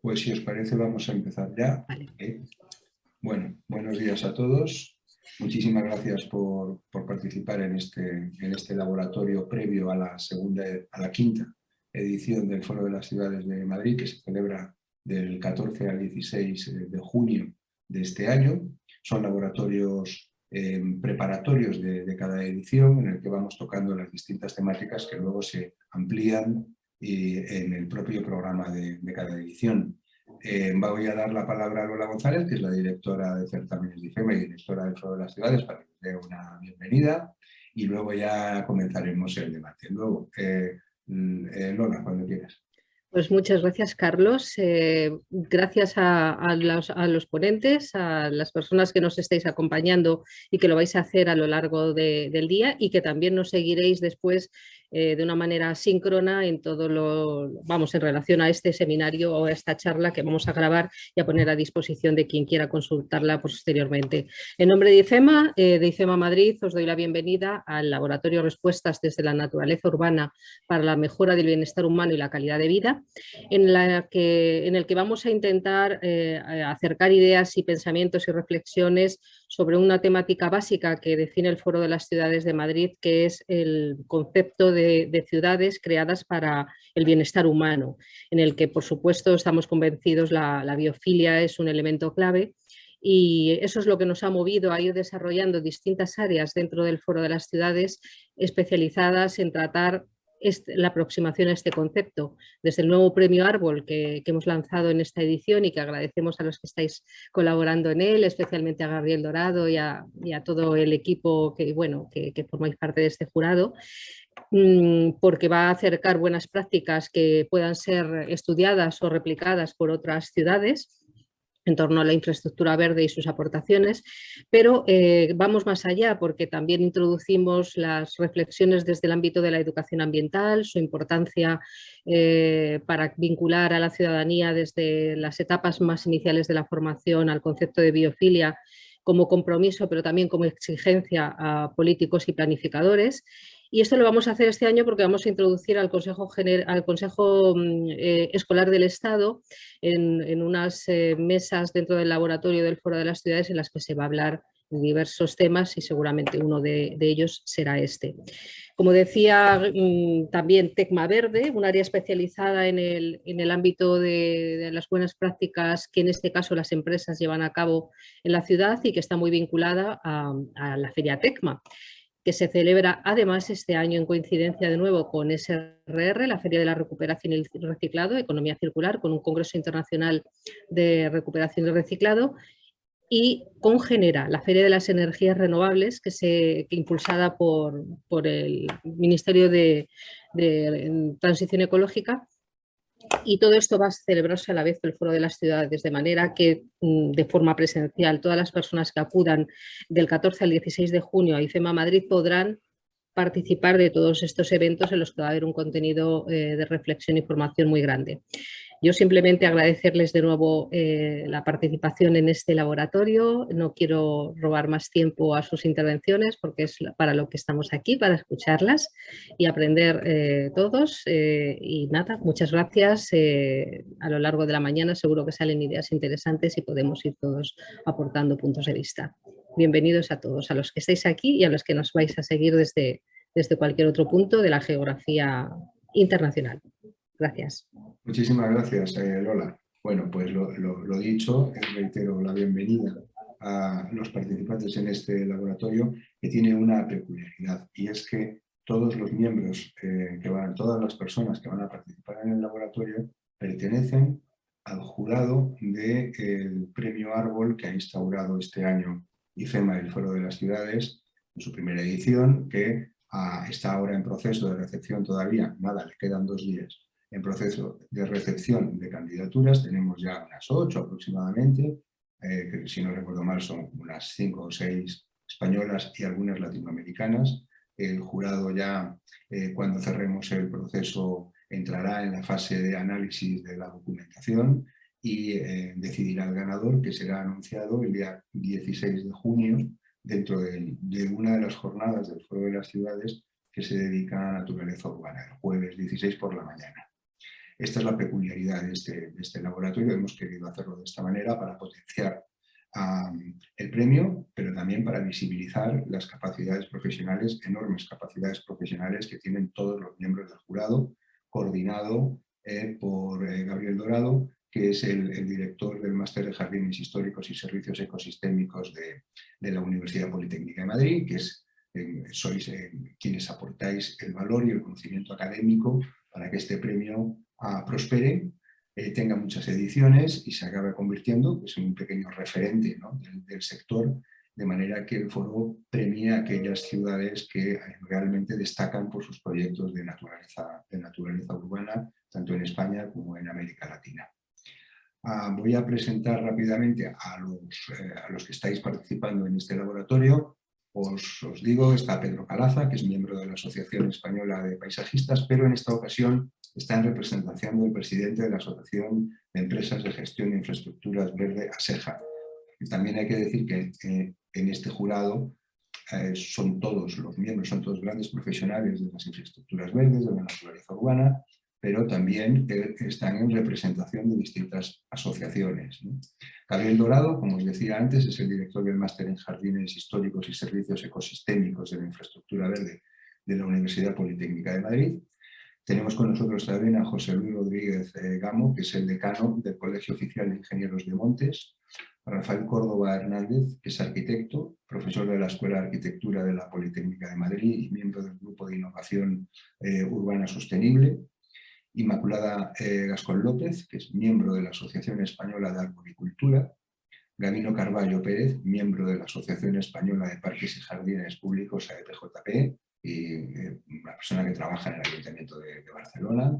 Pues si os parece vamos a empezar ya. Vale. Bueno, buenos días a todos. Muchísimas gracias por participar en este laboratorio previo a la quinta edición del Foro de las Ciudades de Madrid, que se celebra del 14 al 16 de junio de este año. Son laboratorios preparatorios de cada edición, en el que vamos tocando las distintas temáticas que luego se amplían en el propio programa de cada edición. Voy a dar la palabra a Lola González, que es la directora de certámenes de IFEMA y directora del Foro de las Ciudades, para que os dé una bienvenida y luego ya comenzaremos el debate. Luego, Lola, cuando quieras. Pues muchas gracias, Carlos. Gracias a los ponentes, a las personas que nos estáis acompañando y que lo vais a hacer a lo largo del día, y que también nos seguiréis después de una manera síncrona en en relación a este seminario o a esta charla que vamos a grabar y a poner a disposición de quien quiera consultarla posteriormente. En nombre de IFEMA Madrid, os doy la bienvenida al Laboratorio Respuestas desde la Naturaleza Urbana para la Mejora del Bienestar Humano y la Calidad de Vida, en el que vamos a intentar acercar ideas y pensamientos y reflexiones sobre una temática básica que define el Foro de las Ciudades de Madrid, que es el concepto de ciudades creadas para el bienestar humano, en el que, por supuesto, estamos convencidos la biofilia es un elemento clave. Y eso es lo que nos ha movido a ir desarrollando distintas áreas dentro del Foro de las Ciudades especializadas en tratar la aproximación a este concepto, desde el nuevo premio Árbol que hemos lanzado en esta edición y que agradecemos a los que estáis colaborando en él, especialmente a Gabriel Dorado y a todo el equipo que formáis parte de este jurado, porque va a acercar buenas prácticas que puedan ser estudiadas o replicadas por otras ciudades en torno a la infraestructura verde y sus aportaciones, pero vamos más allá, porque también introducimos las reflexiones desde el ámbito de la educación ambiental, su importancia para vincular a la ciudadanía desde las etapas más iniciales de la formación al concepto de biofilia como compromiso, pero también como exigencia a políticos y planificadores. Y esto lo vamos a hacer este año porque vamos a introducir al Consejo Escolar del Estado en unas mesas dentro del laboratorio del Foro de las Ciudades, en las que se va a hablar de diversos temas, y seguramente uno de ellos será este. Como decía, también Tecma Verde, un área especializada en el ámbito de las buenas prácticas que en este caso las empresas llevan a cabo en la ciudad, y que está muy vinculada a la Feria Tecma, que se celebra además este año en coincidencia de nuevo con SRR, la Feria de la Recuperación y el Reciclado, Economía Circular, con un Congreso Internacional de Recuperación y Reciclado, y con Genera, la Feria de las Energías Renovables, que impulsada por el Ministerio de Transición Ecológica. Y todo esto va a celebrarse a la vez que el Foro de las Ciudades, de manera que de forma presencial todas las personas que acudan del 14 al 16 de junio a IFEMA Madrid podrán participar de todos estos eventos, en los que va a haber un contenido de reflexión y formación muy grande. Yo simplemente agradecerles de nuevo la participación en este laboratorio. No quiero robar más tiempo a sus intervenciones, porque es para lo que estamos aquí, para escucharlas y aprender todos. Y nada, muchas gracias. A lo largo de la mañana seguro que salen ideas interesantes y podemos ir todos aportando puntos de vista. Bienvenidos a todos, a los que estáis aquí y a los que nos vais a seguir desde cualquier otro punto de la geografía internacional. Gracias. Muchísimas gracias, Lola. Bueno, pues lo dicho, reitero la bienvenida a los participantes en este laboratorio, que tiene una peculiaridad, y es que todos los miembros todas las personas que van a participar en el laboratorio pertenecen al jurado del Premio Árbol que ha instaurado este año IFEMA, el Foro de las Ciudades, en su primera edición, que está ahora en proceso de recepción todavía. Nada, le quedan 2 días. En proceso de recepción de candidaturas, tenemos ya unas 8 aproximadamente, que si no recuerdo mal son unas 5 o 6 españolas y algunas latinoamericanas. El jurado ya, cuando cerremos el proceso, entrará en la fase de análisis de la documentación y decidirá el ganador, que será anunciado el día 16 de junio dentro de una de las jornadas del Foro de las Ciudades que se dedica a naturaleza urbana, el jueves 16 por la mañana. Esta es la peculiaridad de este laboratorio. Hemos querido hacerlo de esta manera para potenciar el premio, pero también para visibilizar las capacidades profesionales, enormes capacidades profesionales que tienen todos los miembros del jurado, coordinado por Gabriel Dorado, que es el director del Máster de Jardines Históricos y Servicios Ecosistémicos de la Universidad Politécnica de Madrid, que sois quienes aportáis el valor y el conocimiento académico para que este premio prospere, tenga muchas ediciones y se acabe convirtiendo pues, en un pequeño referente, ¿no?, del sector, de manera que el foro premie a aquellas ciudades que realmente destacan por sus proyectos de naturaleza urbana, tanto en España como en América Latina. Voy a presentar rápidamente a los que estáis participando en este laboratorio. Os digo, está Pedro Calaza, que es miembro de la Asociación Española de Paisajistas, pero en esta ocasión está en representación del presidente de la Asociación de Empresas de Gestión de Infraestructuras Verde, ASEJA. Y también hay que decir que en este jurado son todos los miembros, son todos grandes profesionales de las infraestructuras verdes, de la naturaleza urbana, pero también están en representación de distintas asociaciones, ¿no? Gabriel Dorado, como os decía antes, es el director del Máster en Jardines Históricos y Servicios Ecosistémicos de la Infraestructura Verde de la Universidad Politécnica de Madrid. Tenemos con nosotros también a José Luis Rodríguez Gamo, que es el decano del Colegio Oficial de Ingenieros de Montes, a Rafael Córdoba Hernández, que es arquitecto, profesor de la Escuela de Arquitectura de la Politécnica de Madrid y miembro del Grupo de Innovación Urbana Sostenible, Inmaculada Gascón López, que es miembro de la Asociación Española de Arboricultura, Gabino Carballo Pérez, miembro de la Asociación Española de Parques y Jardines Públicos, AEPJP, y una persona que trabaja en el Ayuntamiento de Barcelona.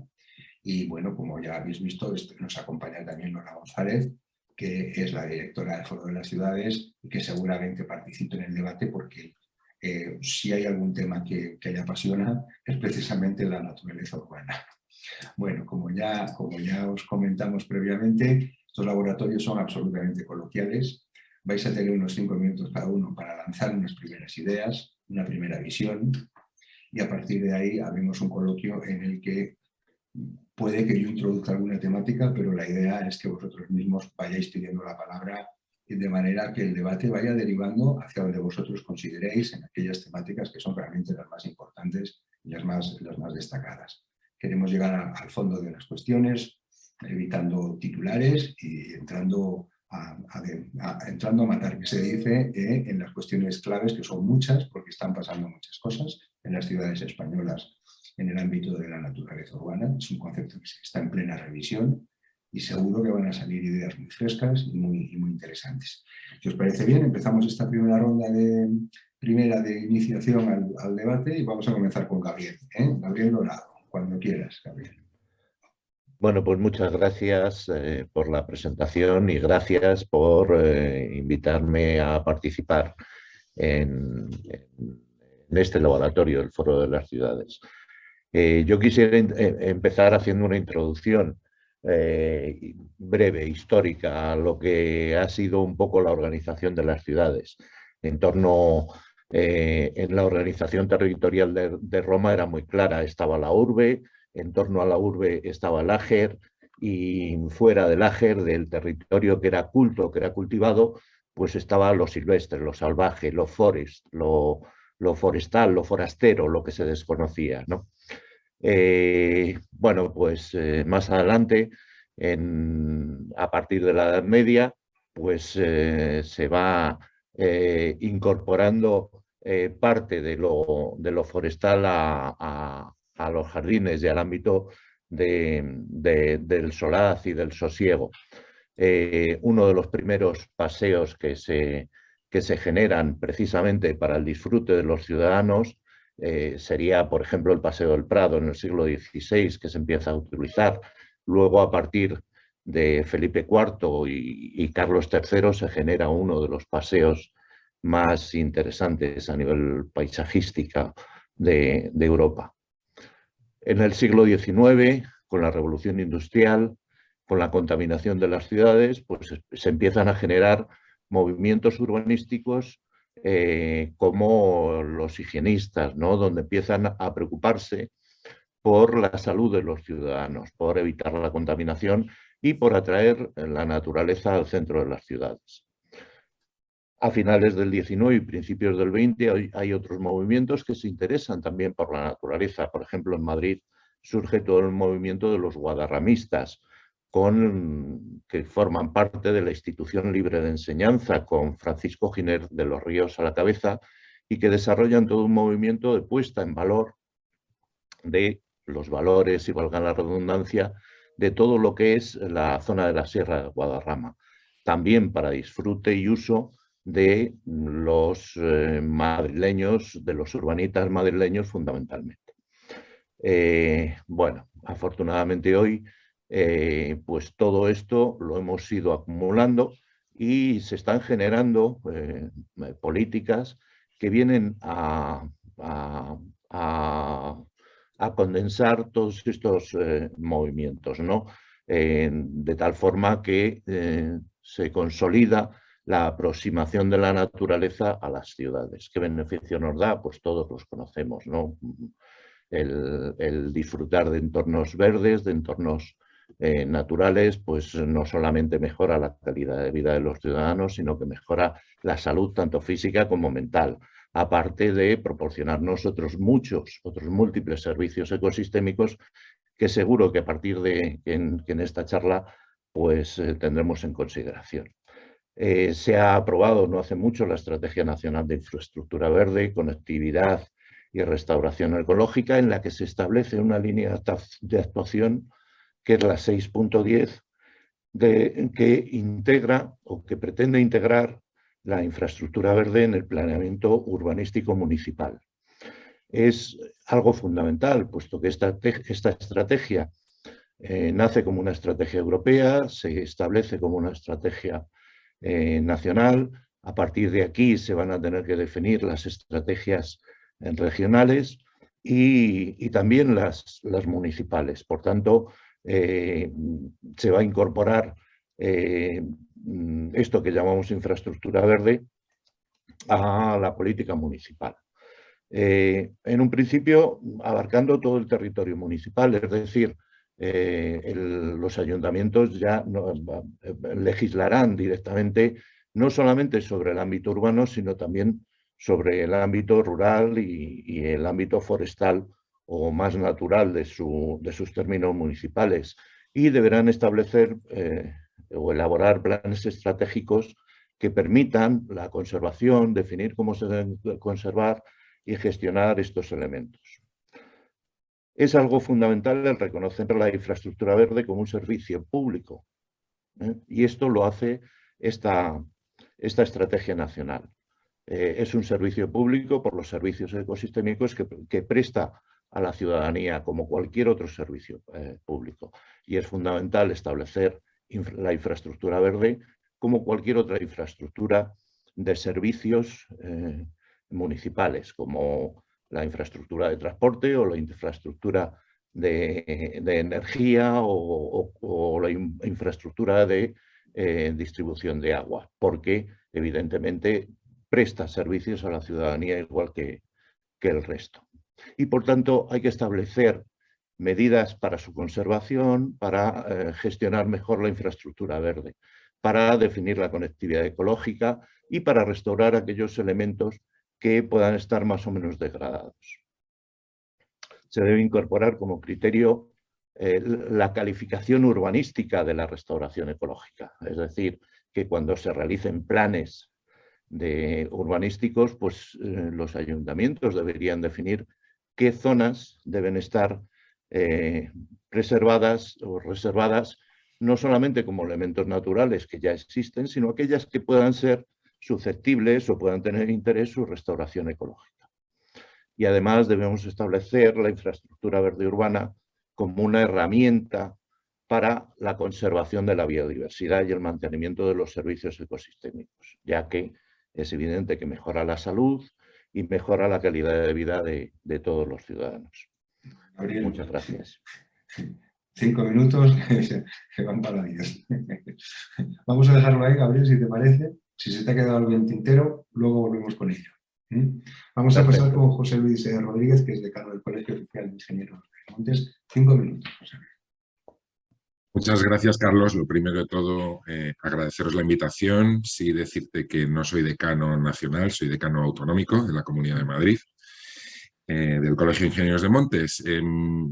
Y bueno, como ya habéis visto, nos acompaña también Lola González, que es la directora del Foro de las Ciudades y que seguramente participe en el debate porque si hay algún tema que le apasiona es precisamente la naturaleza urbana. Bueno, como ya os comentamos previamente, estos laboratorios son absolutamente coloquiales. Vais a tener unos 5 minutos cada uno para lanzar unas primeras ideas, una primera visión, y a partir de ahí abrimos un coloquio en el que puede que yo introduzca alguna temática, pero la idea es que vosotros mismos vayáis pidiendo la palabra de manera que el debate vaya derivando hacia donde vosotros consideréis en aquellas temáticas que son realmente las más importantes y las más destacadas. Queremos llegar al fondo de las cuestiones, evitando titulares y entrando a matar, que se dice, en las cuestiones claves, que son muchas, porque están pasando muchas cosas en las ciudades españolas en el ámbito de la naturaleza urbana. Es un concepto que está en plena revisión y seguro que van a salir ideas muy frescas y muy interesantes. Si os parece bien, empezamos esta primera ronda de iniciación al debate y vamos a comenzar con Gabriel. Gabriel Dorado, cuando quieras, Gabriel. Bueno, pues muchas gracias por la presentación y gracias por invitarme a participar en este laboratorio, el Foro de las Ciudades. Yo quisiera empezar haciendo una introducción breve, histórica, a lo que ha sido un poco la organización de las ciudades. En la organización territorial de Roma era muy clara, estaba la urbe, en torno a la urbe estaba el ager y fuera del ager, del territorio que era culto, que era cultivado, pues estaba lo silvestre, lo salvaje, lo forestal, lo forastero, lo que se desconocía, ¿no? Bueno, pues más adelante, a partir de la Edad Media, pues se va incorporando parte de lo forestal a los jardines y al ámbito del solaz y del sosiego. Uno de los primeros paseos que se generan precisamente para el disfrute de los ciudadanos sería, por ejemplo, el Paseo del Prado en el siglo XVI, que se empieza a utilizar. Luego, a partir de Felipe IV y Carlos III, se genera uno de los paseos más interesantes a nivel paisajística de Europa. En el siglo XIX, con la Revolución Industrial, con la contaminación de las ciudades, pues se empiezan a generar movimientos urbanísticos como los higienistas, ¿no? Donde empiezan a preocuparse por la salud de los ciudadanos, por evitar la contaminación y por atraer la naturaleza al centro de las ciudades. A finales del 19 y principios del 20 hay otros movimientos que se interesan también por la naturaleza. Por ejemplo, en Madrid surge todo el movimiento de los guadarramistas, que forman parte de la Institución Libre de Enseñanza, con Francisco Giner de los Ríos a la cabeza, y que desarrollan todo un movimiento de puesta en valor de los valores, y valga la redundancia, de todo lo que es la zona de la Sierra de Guadarrama, también para disfrute y uso de los madrileños, de los urbanitas madrileños fundamentalmente. Bueno, afortunadamente hoy pues todo esto lo hemos ido acumulando y se están generando políticas que vienen a condensar todos estos movimientos, ¿no? De tal forma que se consolida la aproximación de la naturaleza a las ciudades. ¿Qué beneficio nos da? Pues todos los conocemos, ¿no? El disfrutar de entornos verdes, de entornos naturales, pues no solamente mejora la calidad de vida de los ciudadanos, sino que mejora la salud tanto física como mental, aparte de proporcionarnos otros múltiples servicios ecosistémicos que seguro que a partir de que en esta charla pues tendremos en consideración. Se ha aprobado no hace mucho la Estrategia Nacional de Infraestructura Verde, Conectividad y Restauración Ecológica, en la que se establece una línea de actuación que es la 6.10, que integra o que pretende integrar la infraestructura verde en el planeamiento urbanístico municipal. Es algo fundamental, puesto que esta estrategia nace como una estrategia europea, se establece como una estrategia nacional. A partir de aquí se van a tener que definir las estrategias regionales y también las municipales. Por tanto, se va a incorporar esto que llamamos infraestructura verde a la política municipal. En un principio, abarcando todo el territorio municipal, es decir, los ayuntamientos ya legislarán directamente no solamente sobre el ámbito urbano, sino también sobre el ámbito rural y el ámbito forestal o más natural de sus términos municipales, y deberán establecer o elaborar planes estratégicos que permitan la conservación, definir cómo se deben conservar y gestionar estos elementos. Es algo fundamental el reconocer la infraestructura verde como un servicio público, y esto lo hace esta estrategia nacional. Es un servicio público por los servicios ecosistémicos que presta a la ciudadanía como cualquier otro servicio público, y es fundamental establecer la infraestructura verde como cualquier otra infraestructura de servicios municipales, como la infraestructura de transporte o la infraestructura de energía o la infraestructura de distribución de agua, porque evidentemente presta servicios a la ciudadanía igual que el resto. Y por tanto hay que establecer medidas para su conservación, para gestionar mejor la infraestructura verde, para definir la conectividad ecológica y para restaurar aquellos elementos que puedan estar más o menos degradados. Se debe incorporar como criterio la calificación urbanística de la restauración ecológica, es decir, que cuando se realicen planes urbanísticos, pues los ayuntamientos deberían definir qué zonas deben estar preservadas o reservadas, no solamente como elementos naturales que ya existen, sino aquellas que puedan ser susceptibles o puedan tener interés su restauración ecológica. Y además debemos establecer la infraestructura verde urbana como una herramienta para la conservación de la biodiversidad y el mantenimiento de los servicios ecosistémicos, ya que es evidente que mejora la salud y mejora la calidad de vida de todos los ciudadanos. Gabriel, muchas gracias. 5 minutos que van para 10. Vamos a dejarlo ahí, Gabriel, si te parece. Si se te ha quedado algo en tintero, luego volvemos con ello. Vamos a pasar Perfecto. con José Luis Rodríguez, que es decano del Colegio Oficial de Ingenieros de Montes. 5 minutos, José Luis. Muchas gracias, Carlos. Lo primero de todo, agradeceros la invitación. Sí, decirte que no soy decano nacional, soy decano autonómico de la Comunidad de Madrid, del Colegio de Ingenieros de Montes.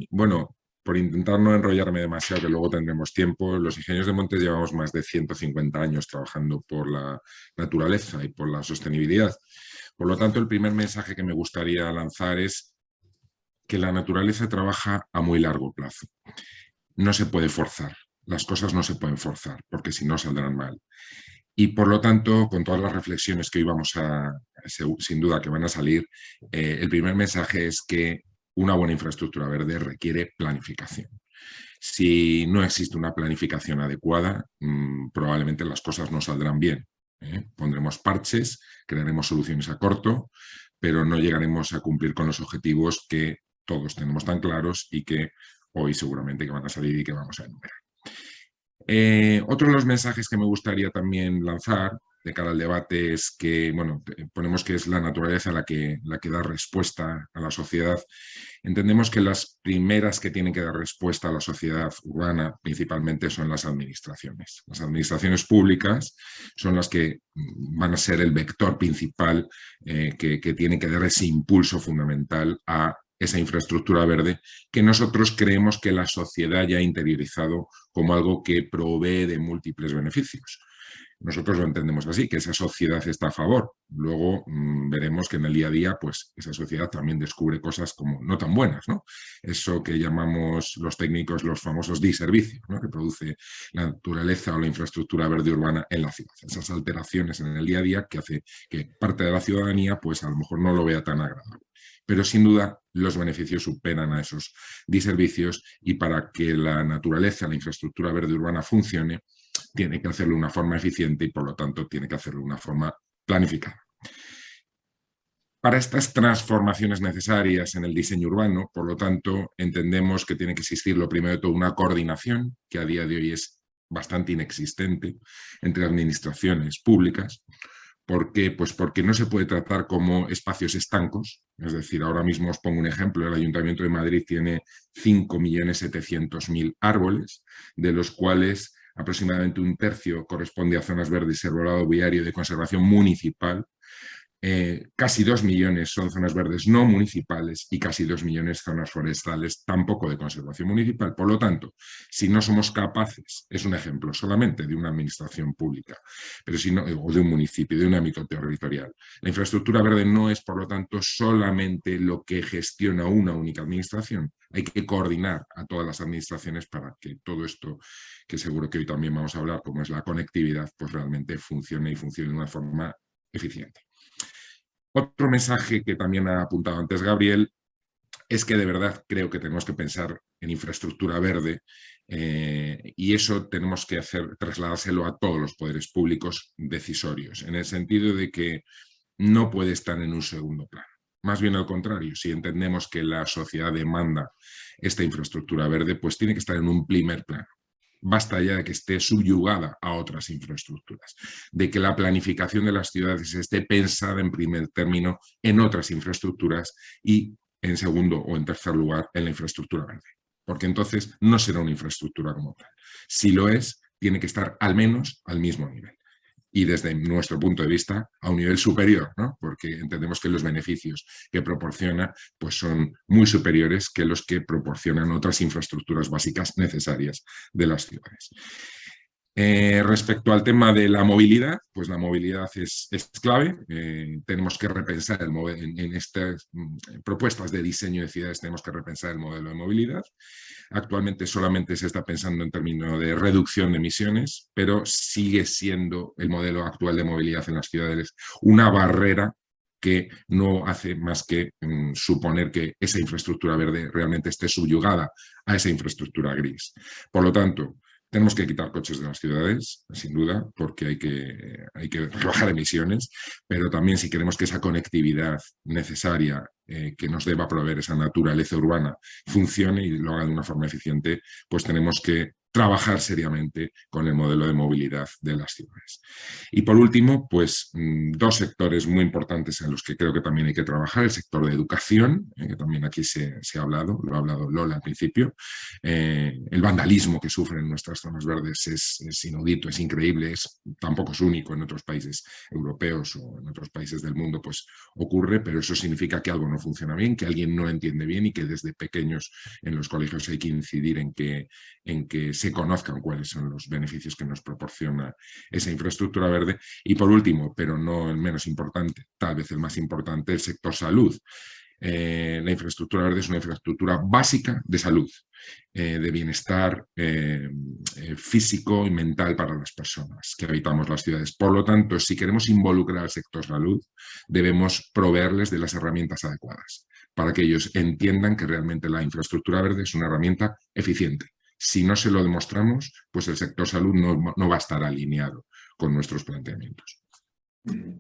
Bueno, por intentar no enrollarme demasiado, que luego tendremos tiempo, los ingenieros de Montes llevamos más de 150 años trabajando por la naturaleza y por la sostenibilidad. Por lo tanto, el primer mensaje que me gustaría lanzar es que la naturaleza trabaja a muy largo plazo. No se puede forzar, las cosas no se pueden forzar, porque si no saldrán mal. Y por lo tanto, con todas las reflexiones que hoy vamos a, sin duda que van a salir, el primer mensaje es que una buena infraestructura verde requiere planificación. Si no existe una planificación adecuada, probablemente las cosas no saldrán bien. Pondremos parches, crearemos soluciones a corto, pero no llegaremos a cumplir con los objetivos que todos tenemos tan claros y que hoy seguramente que van a salir y que vamos a enumerar. Otro de los mensajes que me gustaría también lanzar de cara al debate es que, bueno, ponemos que es la naturaleza la que da respuesta a la sociedad. Entendemos que las primeras que tienen que dar respuesta a la sociedad urbana principalmente son las administraciones. Las administraciones públicas son las que van a ser el vector principal que tiene que dar ese impulso fundamental a esa infraestructura verde que nosotros creemos que la sociedad ya ha interiorizado como algo que provee de múltiples beneficios. Nosotros lo entendemos así, que esa sociedad está a favor. Luego veremos que en el día a día, pues esa sociedad también descubre cosas como no tan buenas, ¿no? Eso que llamamos los técnicos los famosos diservicios, ¿no? Que produce la naturaleza o la infraestructura verde urbana en la ciudad. Esas alteraciones en el día a día que hace que parte de la ciudadanía, pues a lo mejor no lo vea tan agradable. Pero sin duda los beneficios superan a esos diservicios y para que la naturaleza, la infraestructura verde urbana funcione, tiene que hacerlo de una forma eficiente y por lo tanto tiene que hacerlo de una forma planificada. Para estas transformaciones necesarias en el diseño urbano, por lo tanto, entendemos que tiene que existir lo primero de todo una coordinación, que a día de hoy es bastante inexistente entre administraciones públicas. ¿Por qué? Pues porque no se puede tratar como espacios estancos. Es decir, ahora mismo os pongo un ejemplo, el Ayuntamiento de Madrid tiene 5.700.000 árboles, de los cuales aproximadamente un tercio corresponde a zonas verdes y arbolado viario de conservación municipal. Casi 2 millones son zonas verdes no municipales y casi 2 millones zonas forestales tampoco de conservación municipal. Por lo tanto, si no somos capaces, es un ejemplo solamente de una administración pública, pero si no, o de un municipio, de un ámbito territorial. La infraestructura verde no es, por lo tanto, solamente lo que gestiona una única administración. Hay que coordinar a todas las administraciones para que todo esto, que seguro que hoy también vamos a hablar, como es la conectividad, pues realmente funcione y funcione de una forma eficiente. Otro mensaje que también ha apuntado antes Gabriel es que de verdad creo que tenemos que pensar en infraestructura verde y eso tenemos que trasladárselo a todos los poderes públicos decisorios, en el sentido de que no puede estar en un segundo plano. Más bien al contrario, si entendemos que la sociedad demanda esta infraestructura verde, pues tiene que estar en un primer plano. Basta ya de que esté subyugada a otras infraestructuras, de que la planificación de las ciudades esté pensada en primer término en otras infraestructuras y en segundo o en tercer lugar en la infraestructura verde, porque entonces no será una infraestructura como tal. Si lo es, tiene que estar al menos al mismo nivel. Y desde nuestro punto de vista a un nivel superior, ¿no? Porque entendemos que los beneficios que proporciona pues son muy superiores que los que proporcionan otras infraestructuras básicas necesarias de las ciudades. Respecto al tema de la movilidad, pues la movilidad es clave. Tenemos que repensar en estas propuestas de diseño de ciudades, tenemos que repensar el modelo de movilidad. Actualmente solamente se está pensando en términos de reducción de emisiones, pero sigue siendo el modelo actual de movilidad en las ciudades una barrera que no hace más que suponer que esa infraestructura verde realmente esté subyugada a esa infraestructura gris. Por lo tanto, tenemos que quitar coches de las ciudades, sin duda, porque hay que rebajar emisiones, pero también si queremos que esa conectividad necesaria que nos deba proveer esa naturaleza urbana funcione y lo haga de una forma eficiente, pues tenemos que trabajar seriamente con el modelo de movilidad de las ciudades. Y por último, pues dos sectores muy importantes en los que creo que también hay que trabajar: el sector de educación, que también aquí se ha hablado, lo ha hablado Lola al principio. El vandalismo que sufren nuestras zonas verdes es inaudito, es increíble, tampoco es único en otros países europeos o en otros países del mundo, pues ocurre, pero eso significa que algo no funciona bien, que alguien no entiende bien, y que desde pequeños en los colegios hay que incidir en que se conozcan cuáles son los beneficios que nos proporciona esa infraestructura verde. Y por último, pero no el menos importante, tal vez el más importante, el sector salud. La infraestructura verde es una infraestructura básica de salud, de bienestar físico y mental para las personas que habitamos las ciudades. Por lo tanto, si queremos involucrar al sector salud, debemos proveerles de las herramientas adecuadas para que ellos entiendan que realmente la infraestructura verde es una herramienta eficiente. Si no se lo demostramos, pues el sector salud no va a estar alineado con nuestros planteamientos.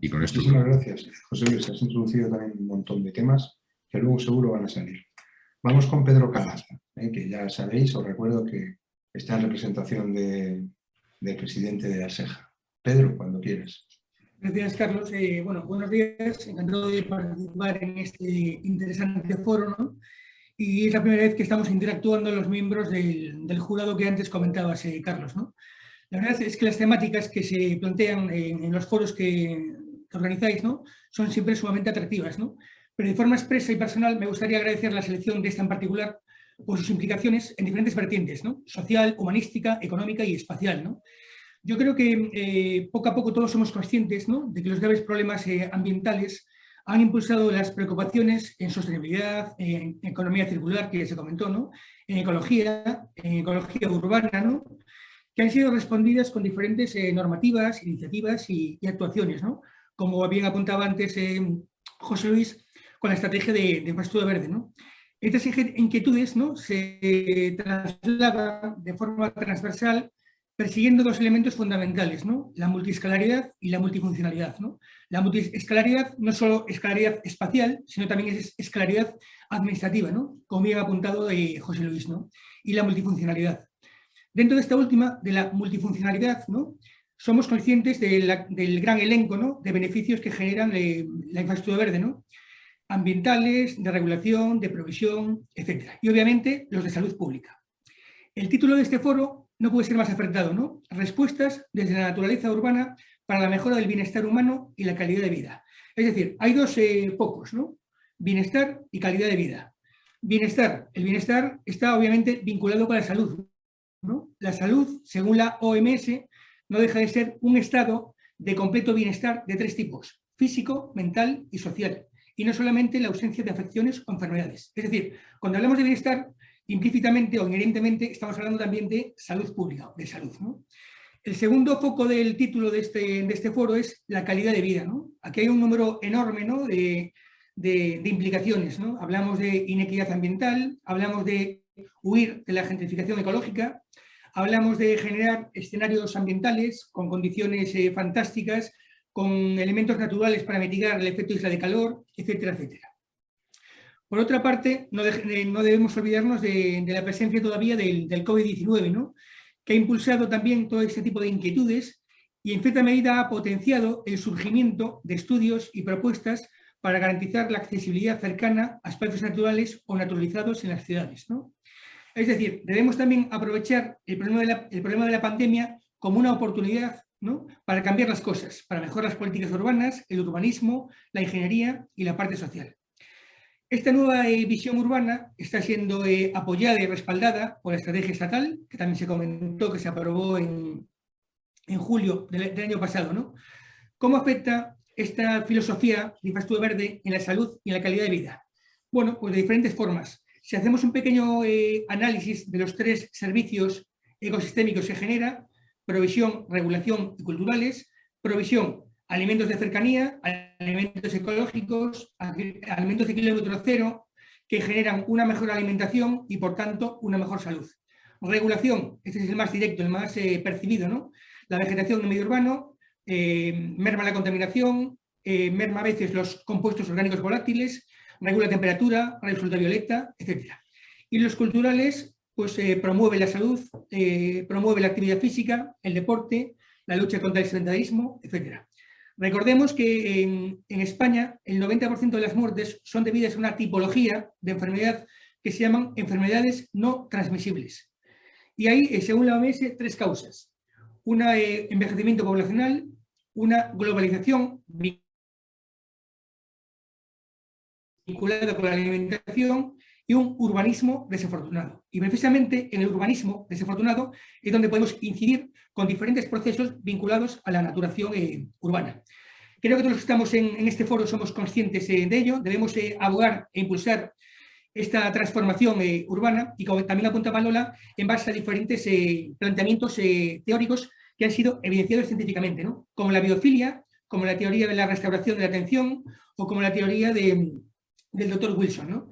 Y con esto... Muchísimas gracias, José Luis. Has introducido también un montón de temas que luego seguro van a salir. Vamos con Pedro Calaza, que ya sabéis, os recuerdo que está en representación del presidente de ASEJA. Pedro, cuando quieras. Gracias, Carlos. Bueno, buenos días. Encantado de participar en este interesante foro, ¿no? Y es la primera vez que estamos interactuando los miembros del jurado que antes comentabas, Carlos, ¿no? La verdad es que las temáticas que se plantean en los foros que organizáis, ¿no?, son siempre sumamente atractivas, ¿no? Pero de forma expresa y personal me gustaría agradecer la selección de esta en particular por sus implicaciones en diferentes vertientes, ¿no?, social, humanística, económica y espacial, ¿no? Yo creo que poco a poco todos somos conscientes, ¿no?, de que los graves problemas ambientales han impulsado las preocupaciones en sostenibilidad, en economía circular, que se comentó, ¿no?, en ecología urbana, ¿no?, que han sido respondidas con diferentes normativas, iniciativas y actuaciones, ¿no?, como bien apuntaba antes José Luis, con la estrategia de infraestructura verde, ¿no? Estas inquietudes, ¿no?, se trasladan de forma transversal persiguiendo dos elementos fundamentales, ¿no?, la multiescalaridad y la multifuncionalidad, ¿no? La multiescalaridad no es solo escalaridad espacial, sino también es escalaridad administrativa, ¿no?, como bien ha apuntado José Luis, ¿no? Y la multifuncionalidad. Dentro de esta última, de la multifuncionalidad, ¿no?, somos conscientes del gran elenco, ¿no?, de beneficios que generan la infraestructura verde, ¿no?, ambientales, de regulación, de provisión, etc. Y obviamente los de salud pública. El título de este foro no puede ser más acertado, ¿no? Respuestas desde la naturaleza urbana para la mejora del bienestar humano y la calidad de vida. Es decir, hay dos focos, ¿no? Bienestar y calidad de vida. Bienestar. El bienestar está obviamente vinculado con la salud, ¿no? La salud, según la OMS, no deja de ser un estado de completo bienestar de tres tipos: físico, mental y social. Y no solamente la ausencia de afecciones o enfermedades. Es decir, cuando hablamos de bienestar, implícitamente o inherentemente estamos hablando también de salud pública, de salud, ¿no? El segundo foco del título de este foro es la calidad de vida, ¿no? Aquí hay un número enorme, ¿no?, de implicaciones, ¿no? Hablamos de inequidad ambiental, hablamos de huir de la gentrificación ecológica, hablamos de generar escenarios ambientales con condiciones fantásticas, con elementos naturales para mitigar el efecto isla de calor, etcétera, etcétera. Por otra parte, no debemos olvidarnos de la presencia todavía del COVID-19, ¿no?, que ha impulsado también todo este tipo de inquietudes y en cierta medida ha potenciado el surgimiento de estudios y propuestas para garantizar la accesibilidad cercana a espacios naturales o naturalizados en las ciudades, ¿no? Es decir, debemos también aprovechar el problema de la pandemia como una oportunidad, ¿no?, para cambiar las cosas, para mejorar las políticas urbanas, el urbanismo, la ingeniería y la parte social. Esta nueva visión urbana está siendo apoyada y respaldada por la estrategia estatal, que también se comentó que se aprobó en julio del año pasado, ¿no? ¿Cómo afecta esta filosofía de infraestructura verde en la salud y en la calidad de vida? Bueno, pues de diferentes formas. Si hacemos un pequeño análisis de los tres servicios ecosistémicos que genera: provisión, regulación y culturales. Provisión: alimentos de cercanía, alimentos ecológicos, alimentos de kilómetro cero, que generan una mejor alimentación y, por tanto, una mejor salud. Regulación: este es el más directo, el más percibido, ¿no? La vegetación en el medio urbano merma la contaminación, merma a veces los compuestos orgánicos volátiles, regula temperatura, rayos ultravioleta, etc. Y los culturales pues promueve la salud, promueve la actividad física, el deporte, la lucha contra el sedentarismo, etc. Recordemos que en España el 90% de las muertes son debidas a una tipología de enfermedad que se llaman enfermedades no transmisibles. Y hay, según la OMS, 3 causas. Una, envejecimiento poblacional, una globalización vinculada con la alimentación y un urbanismo desafortunado. Y precisamente en el urbanismo desafortunado es donde podemos incidir con diferentes procesos vinculados a la naturación urbana. Creo que todos los que estamos en este foro somos conscientes de ello, debemos abogar e impulsar esta transformación urbana y, como también apuntaba Lola, en base a diferentes planteamientos teóricos que han sido evidenciados científicamente, ¿no? Como la biofilia, como la teoría de la restauración de la atención o como la teoría del doctor Wilson, ¿no?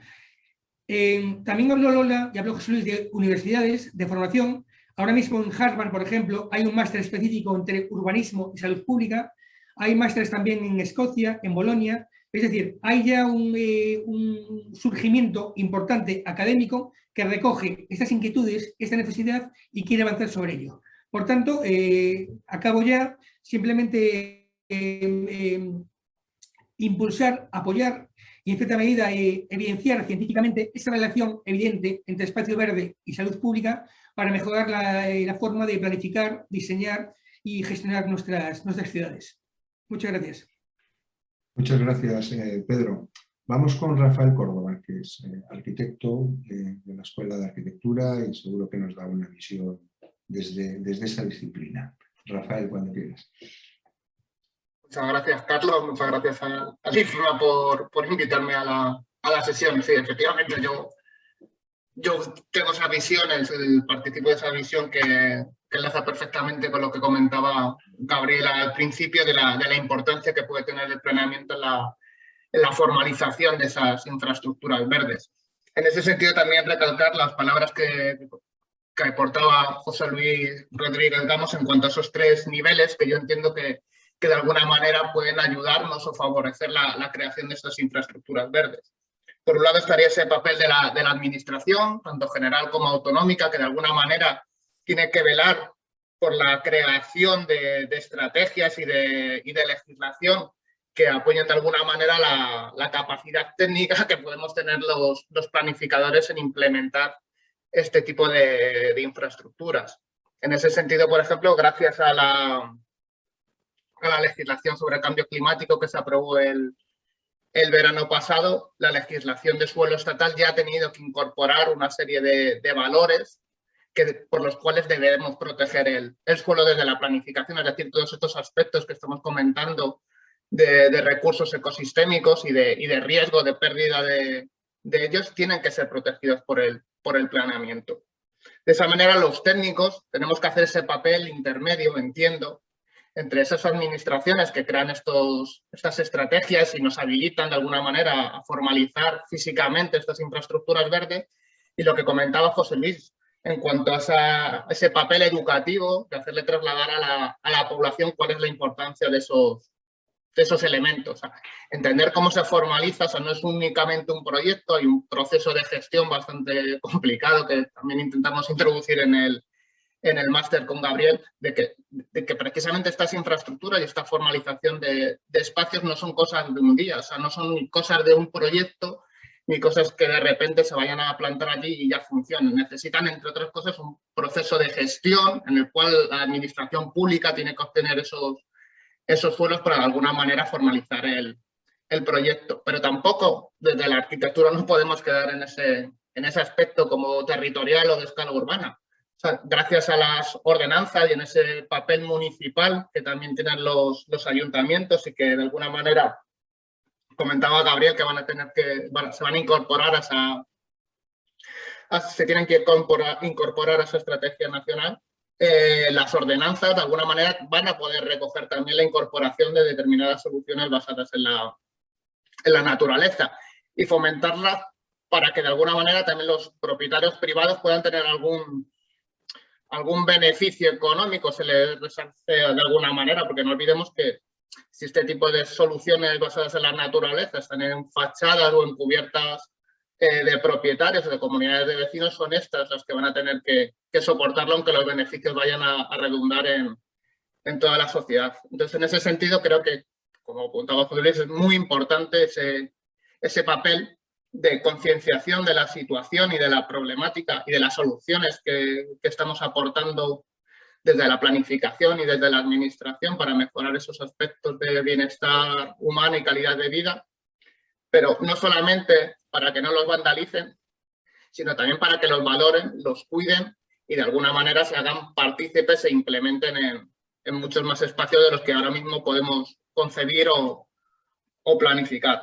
También habló Lola y habló José Luis de universidades de formación. Ahora mismo en Harvard, por ejemplo, hay un máster específico entre urbanismo y salud pública. Hay másteres también en Escocia, en Bolonia. Es decir, hay ya un surgimiento importante académico que recoge estas inquietudes, esta necesidad y quiere avanzar sobre ello. Por tanto, acabo ya, simplemente impulsar, apoyar y en cierta medida evidenciar científicamente esa relación evidente entre espacio verde y salud pública para mejorar la forma de planificar, diseñar y gestionar nuestras ciudades. Muchas gracias. Muchas gracias, Pedro. Vamos con Rafael Córdoba, que es arquitecto de la Escuela de Arquitectura y seguro que nos da una visión desde esa disciplina. Rafael, cuando quieras. Muchas gracias, Carlos. Muchas gracias a IFMA por invitarme a la sesión. Sí, efectivamente, yo tengo esa visión, participo de esa visión que enlaza perfectamente con lo que comentaba Gabriela al principio de la importancia que puede tener el planeamiento en la formalización de esas infraestructuras verdes. En ese sentido, también recalcar las palabras que aportaba José Luis Rodríguez Gamos en cuanto a esos 3 niveles que yo entiendo que de alguna manera pueden ayudarnos o favorecer la creación de estas infraestructuras verdes. Por un lado estaría ese papel de la administración, tanto general como autonómica, que de alguna manera tiene que velar por la creación de estrategias y de legislación que apoyen de alguna manera la capacidad técnica que podemos tener los planificadores en implementar este tipo de infraestructuras. En ese sentido, por ejemplo, gracias a la legislación sobre el cambio climático que se aprobó el verano pasado, la legislación de suelo estatal ya ha tenido que incorporar una serie de valores por los cuales debemos proteger el suelo desde la planificación, es decir, todos estos aspectos que estamos comentando de recursos ecosistémicos y de riesgo de pérdida de ellos tienen que ser protegidos por el planeamiento. De esa manera, los técnicos tenemos que hacer ese papel intermedio, entiendo, entre esas administraciones que crean estas estrategias y nos habilitan de alguna manera a formalizar físicamente estas infraestructuras verdes y lo que comentaba José Luis en cuanto a ese papel educativo de hacerle trasladar a la población cuál es la importancia de esos elementos. Entender cómo se formaliza, o sea, no es únicamente un proyecto, hay un proceso de gestión bastante complicado que también intentamos introducir en el máster con Gabriel, de que precisamente estas infraestructuras y esta formalización de espacios no son cosas de un día, o sea, no son cosas de un proyecto ni cosas que de repente se vayan a plantar allí y ya funcionen. Necesitan, entre otras cosas, un proceso de gestión en el cual la administración pública tiene que obtener esos suelos para de alguna manera formalizar el proyecto. Pero tampoco desde la arquitectura nos podemos quedar en ese aspecto como territorial o de escala urbana. O sea, gracias a las ordenanzas y en ese papel municipal que también tienen los ayuntamientos y que de alguna manera comentaba Gabriel que se van a incorporar se tienen que incorporar a esa estrategia nacional. Las ordenanzas de alguna manera van a poder recoger también la incorporación de determinadas soluciones basadas en la naturaleza y fomentarlas para que de alguna manera también los propietarios privados puedan tener algún beneficio económico, se les resarce de alguna manera, porque no olvidemos que si este tipo de soluciones basadas en la naturaleza están en fachadas o en cubiertas de propietarios o de comunidades de vecinos son estas las que van a tener que soportarlo, aunque los beneficios vayan a redundar en toda la sociedad. Entonces, en ese sentido, creo que, como apuntaba José Luis, es muy importante ese papel de concienciación de la situación y de la problemática y de las soluciones que estamos aportando desde la planificación y desde la administración para mejorar esos aspectos de bienestar humano y calidad de vida, pero no solamente para que no los vandalicen, sino también para que los valoren, los cuiden y de alguna manera se hagan partícipes e implementen en muchos más espacios de los que ahora mismo podemos concebir o planificar.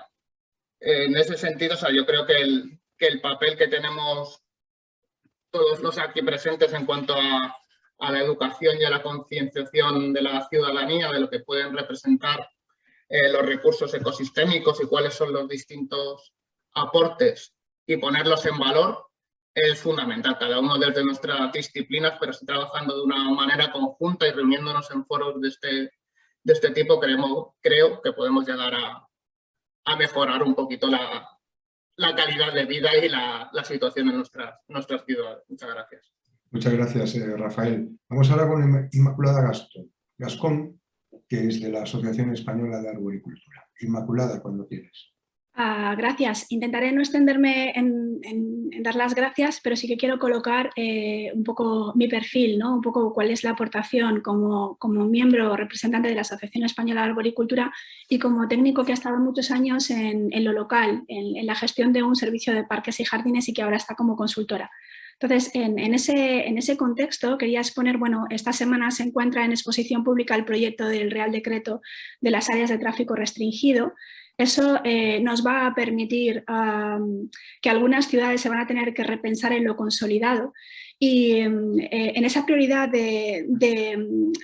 En ese sentido, o sea, yo creo que el papel que tenemos todos los aquí presentes en cuanto a la educación y a la concienciación de la ciudadanía, de lo que pueden representar los recursos ecosistémicos y cuáles son los distintos aportes y ponerlos en valor, es fundamental. Cada uno desde nuestras disciplinas, pero sí trabajando de una manera conjunta y reuniéndonos en foros de este tipo, creo que podemos llegar a mejorar un poquito la calidad de vida y la situación en nuestras ciudades. Muchas gracias. Muchas gracias, Rafael. Vamos ahora con Inmaculada Gascón, que es de la Asociación Española de Arboricultura. Inmaculada, cuando quieres. Gracias. Intentaré no extenderme en dar las gracias, pero sí que quiero colocar un poco mi perfil, ¿no? Un poco cuál es la aportación como miembro o representante de la Asociación Española de Arboricultura y como técnico que ha estado muchos años en lo local, en la gestión de un servicio de parques y jardines y que ahora está como consultora. Entonces, en ese contexto quería exponer, bueno, esta semana se encuentra en exposición pública el proyecto del Real Decreto de las áreas de tráfico restringido. Eso nos va a permitir que algunas ciudades se van a tener que repensar en lo consolidado y en esa prioridad en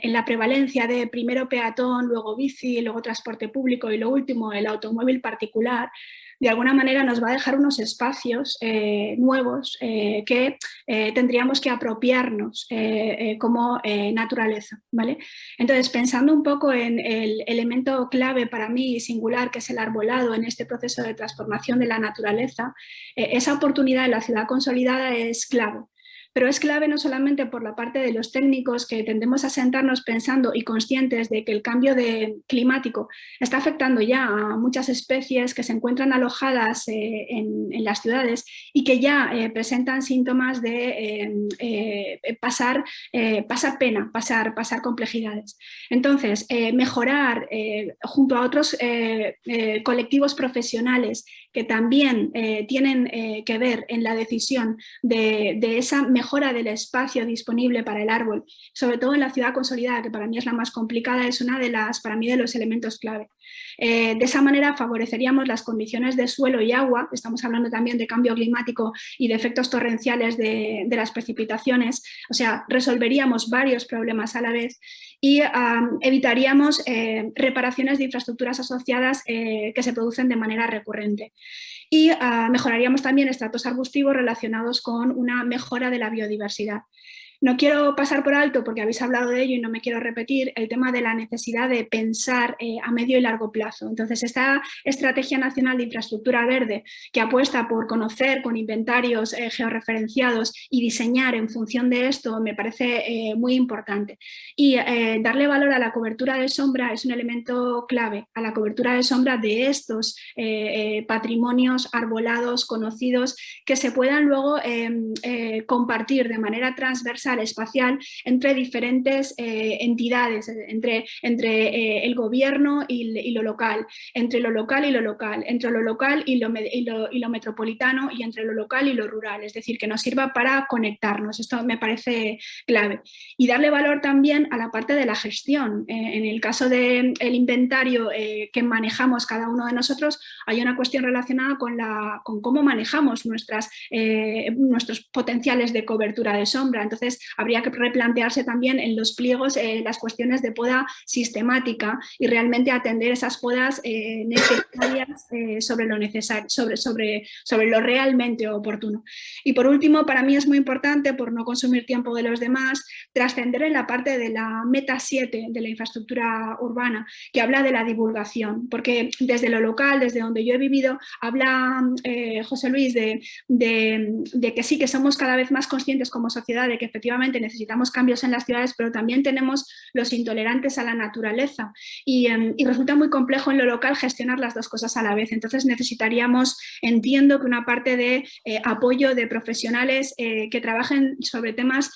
la prevalencia de primero peatón, luego bici, luego transporte público y lo último el automóvil particular, de alguna manera nos va a dejar unos espacios nuevos que tendríamos que apropiarnos como naturaleza, ¿vale? Entonces, pensando un poco en el elemento clave para mí singular, que es el arbolado en este proceso de transformación de la naturaleza, esa oportunidad en la ciudad consolidada es clave. Pero es clave no solamente por la parte de los técnicos que tendemos a sentarnos pensando y conscientes de que el cambio climático está afectando ya a muchas especies que se encuentran alojadas en las ciudades y que ya presentan síntomas de pasar pena, pasar complejidades. Entonces, mejorar junto a otros colectivos profesionales que también tienen que ver en la decisión de esa mejora del espacio disponible para el árbol, sobre todo en la ciudad consolidada, que para mí es la más complicada, es una de los elementos clave. De esa manera favoreceríamos las condiciones de suelo y agua, estamos hablando también de cambio climático y de efectos torrenciales de las precipitaciones, o sea, resolveríamos varios problemas a la vez y evitaríamos reparaciones de infraestructuras asociadas que se producen de manera recurrente. Y mejoraríamos también estratos arbustivos relacionados con una mejora de la biodiversidad. No quiero pasar por alto, porque habéis hablado de ello y no me quiero repetir, el tema de la necesidad de pensar a medio y largo plazo. Entonces, esta Estrategia Nacional de Infraestructura Verde, que apuesta por conocer con inventarios georreferenciados y diseñar en función de esto, me parece muy importante. Y darle valor a la cobertura de sombra es un elemento clave, a la cobertura de sombra de estos patrimonios arbolados, conocidos, que se puedan luego compartir de manera transversal, espacial, entre diferentes entidades, entre el gobierno y lo local, entre lo local y lo local, entre lo local y lo metropolitano y entre lo local y lo rural, es decir, que nos sirva para conectarnos. Esto me parece clave. Y darle valor también a la parte de la gestión. En el caso del inventario que manejamos cada uno de nosotros, hay una cuestión relacionada con cómo manejamos nuestros potenciales de cobertura de sombra. Entonces, habría que replantearse también en los pliegos las cuestiones de poda sistemática y realmente atender esas podas necesarias sobre lo necesario, sobre lo realmente oportuno. Y por último, para mí es muy importante, por no consumir tiempo de los demás, trascender en la parte de la meta 7 de la infraestructura urbana, que habla de la divulgación, porque desde lo local, desde donde yo he vivido, habla José Luis de que sí, que somos cada vez más conscientes como sociedad de que efectivamente necesitamos cambios en las ciudades, pero también tenemos los intolerantes a la naturaleza y resulta muy complejo en lo local gestionar las dos cosas a la vez. Entonces necesitaríamos, entiendo que una parte de apoyo de profesionales que trabajen sobre temas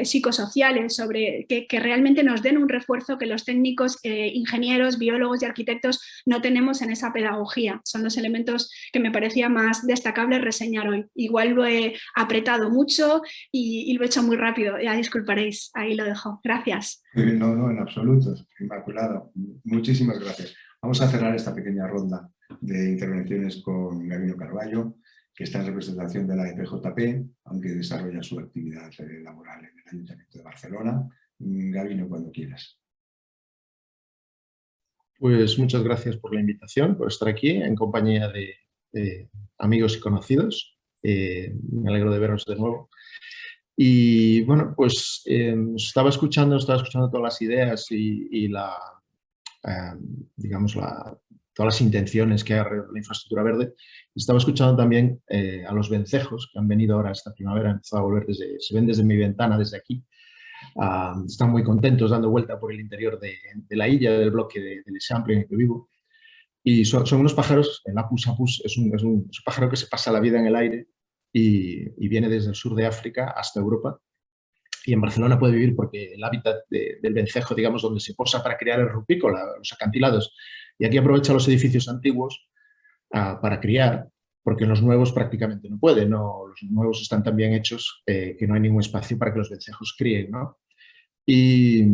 psicosociales, sobre que realmente nos den un refuerzo que los técnicos, ingenieros, biólogos y arquitectos no tenemos en esa pedagogía. Son los elementos que me parecía más destacable reseñar hoy. Igual lo he apretado mucho y lo he hecho muy rápido, ya disculparéis, ahí lo dejo. Gracias. No, no, en absoluto, Inmaculada. Muchísimas gracias. Vamos a cerrar esta pequeña ronda de intervenciones con Gabino Carballo, que está en representación de la EPJP, aunque desarrolla su actividad laboral en el Ayuntamiento de Barcelona. Gabino, cuando quieras. Pues muchas gracias por la invitación, por estar aquí en compañía de amigos y conocidos. Me alegro de veros de nuevo. Y bueno, pues estaba escuchando todas las ideas y digamos, todas las intenciones que hay alrededor de la infraestructura verde. Estaba escuchando también a los vencejos que han venido ahora esta primavera, han empezado a volver se ven desde mi ventana, desde aquí. Están muy contentos dando vuelta por el interior de la illa, del bloque del Eixample en el que vivo. Y son unos pájaros, el Apus apus es un pájaro que se pasa la vida en el aire y viene desde el sur de África hasta Europa. Y en Barcelona puede vivir porque el hábitat del vencejo, digamos, donde se posa para criar el rupícola, los acantilados. Y aquí aprovecha los edificios antiguos para criar, porque en los nuevos prácticamente no puede, ¿no? Los nuevos están tan bien hechos que no hay ningún espacio para que los vencejos críen, ¿no? Y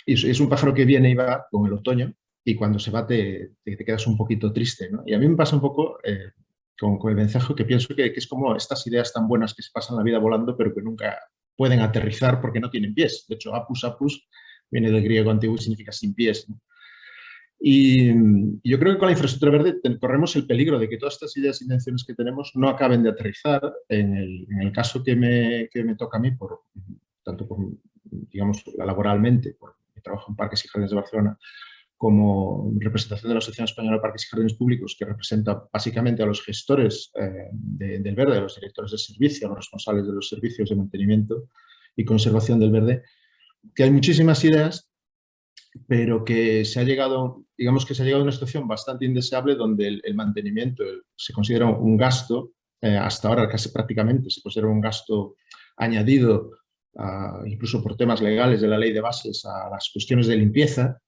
es un pájaro que viene y va con el otoño y cuando se va te quedas un poquito triste, ¿no? Y a mí me pasa un poco con el vencejo que pienso que es como estas ideas tan buenas que se pasan la vida volando pero que nunca pueden aterrizar porque no tienen pies. De hecho, apus apus viene del griego antiguo y significa sin pies, ¿no? Y yo creo que con la infraestructura verde corremos el peligro de que todas estas ideas e intenciones que tenemos no acaben de aterrizar. En el caso que me toca a mí, tanto por, digamos, laboralmente, por mi trabajo en Parques y Jardines de Barcelona, como representación de la Asociación Española de Parques y Jardines Públicos, que representa básicamente a los gestores del verde, a los directores de servicio, a los responsables de los servicios de mantenimiento y conservación del verde, que hay muchísimas ideas, pero que se ha llegado, digamos que se ha llegado a una situación bastante indeseable donde el mantenimiento se considera un gasto, hasta ahora casi prácticamente se considera un gasto añadido, incluso por temas legales de la ley de bases, a las cuestiones de limpieza.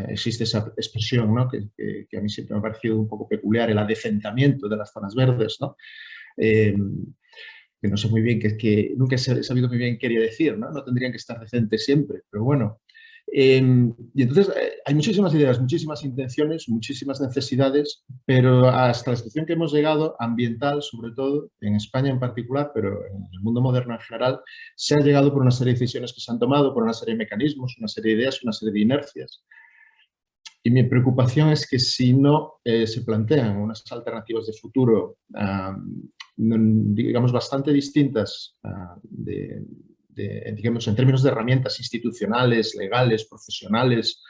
Existe esa expresión, ¿no? que a mí siempre me ha parecido un poco peculiar, el adecentamiento de las zonas verdes, ¿no? Que no sé muy bien, que nunca he sabido muy bien qué quería decir, ¿no? No tendrían que estar decentes siempre, pero bueno. Y entonces hay muchísimas ideas, muchísimas intenciones, muchísimas necesidades, pero hasta la situación que hemos llegado, ambiental sobre todo, en España en particular, pero en el mundo moderno en general, se ha llegado por una serie de decisiones que se han tomado, por una serie de mecanismos, una serie de ideas, una serie de inercias. Y mi preocupación es que si no se plantean unas alternativas de futuro, digamos, bastante distintas digamos, en términos de herramientas institucionales, legales, profesionales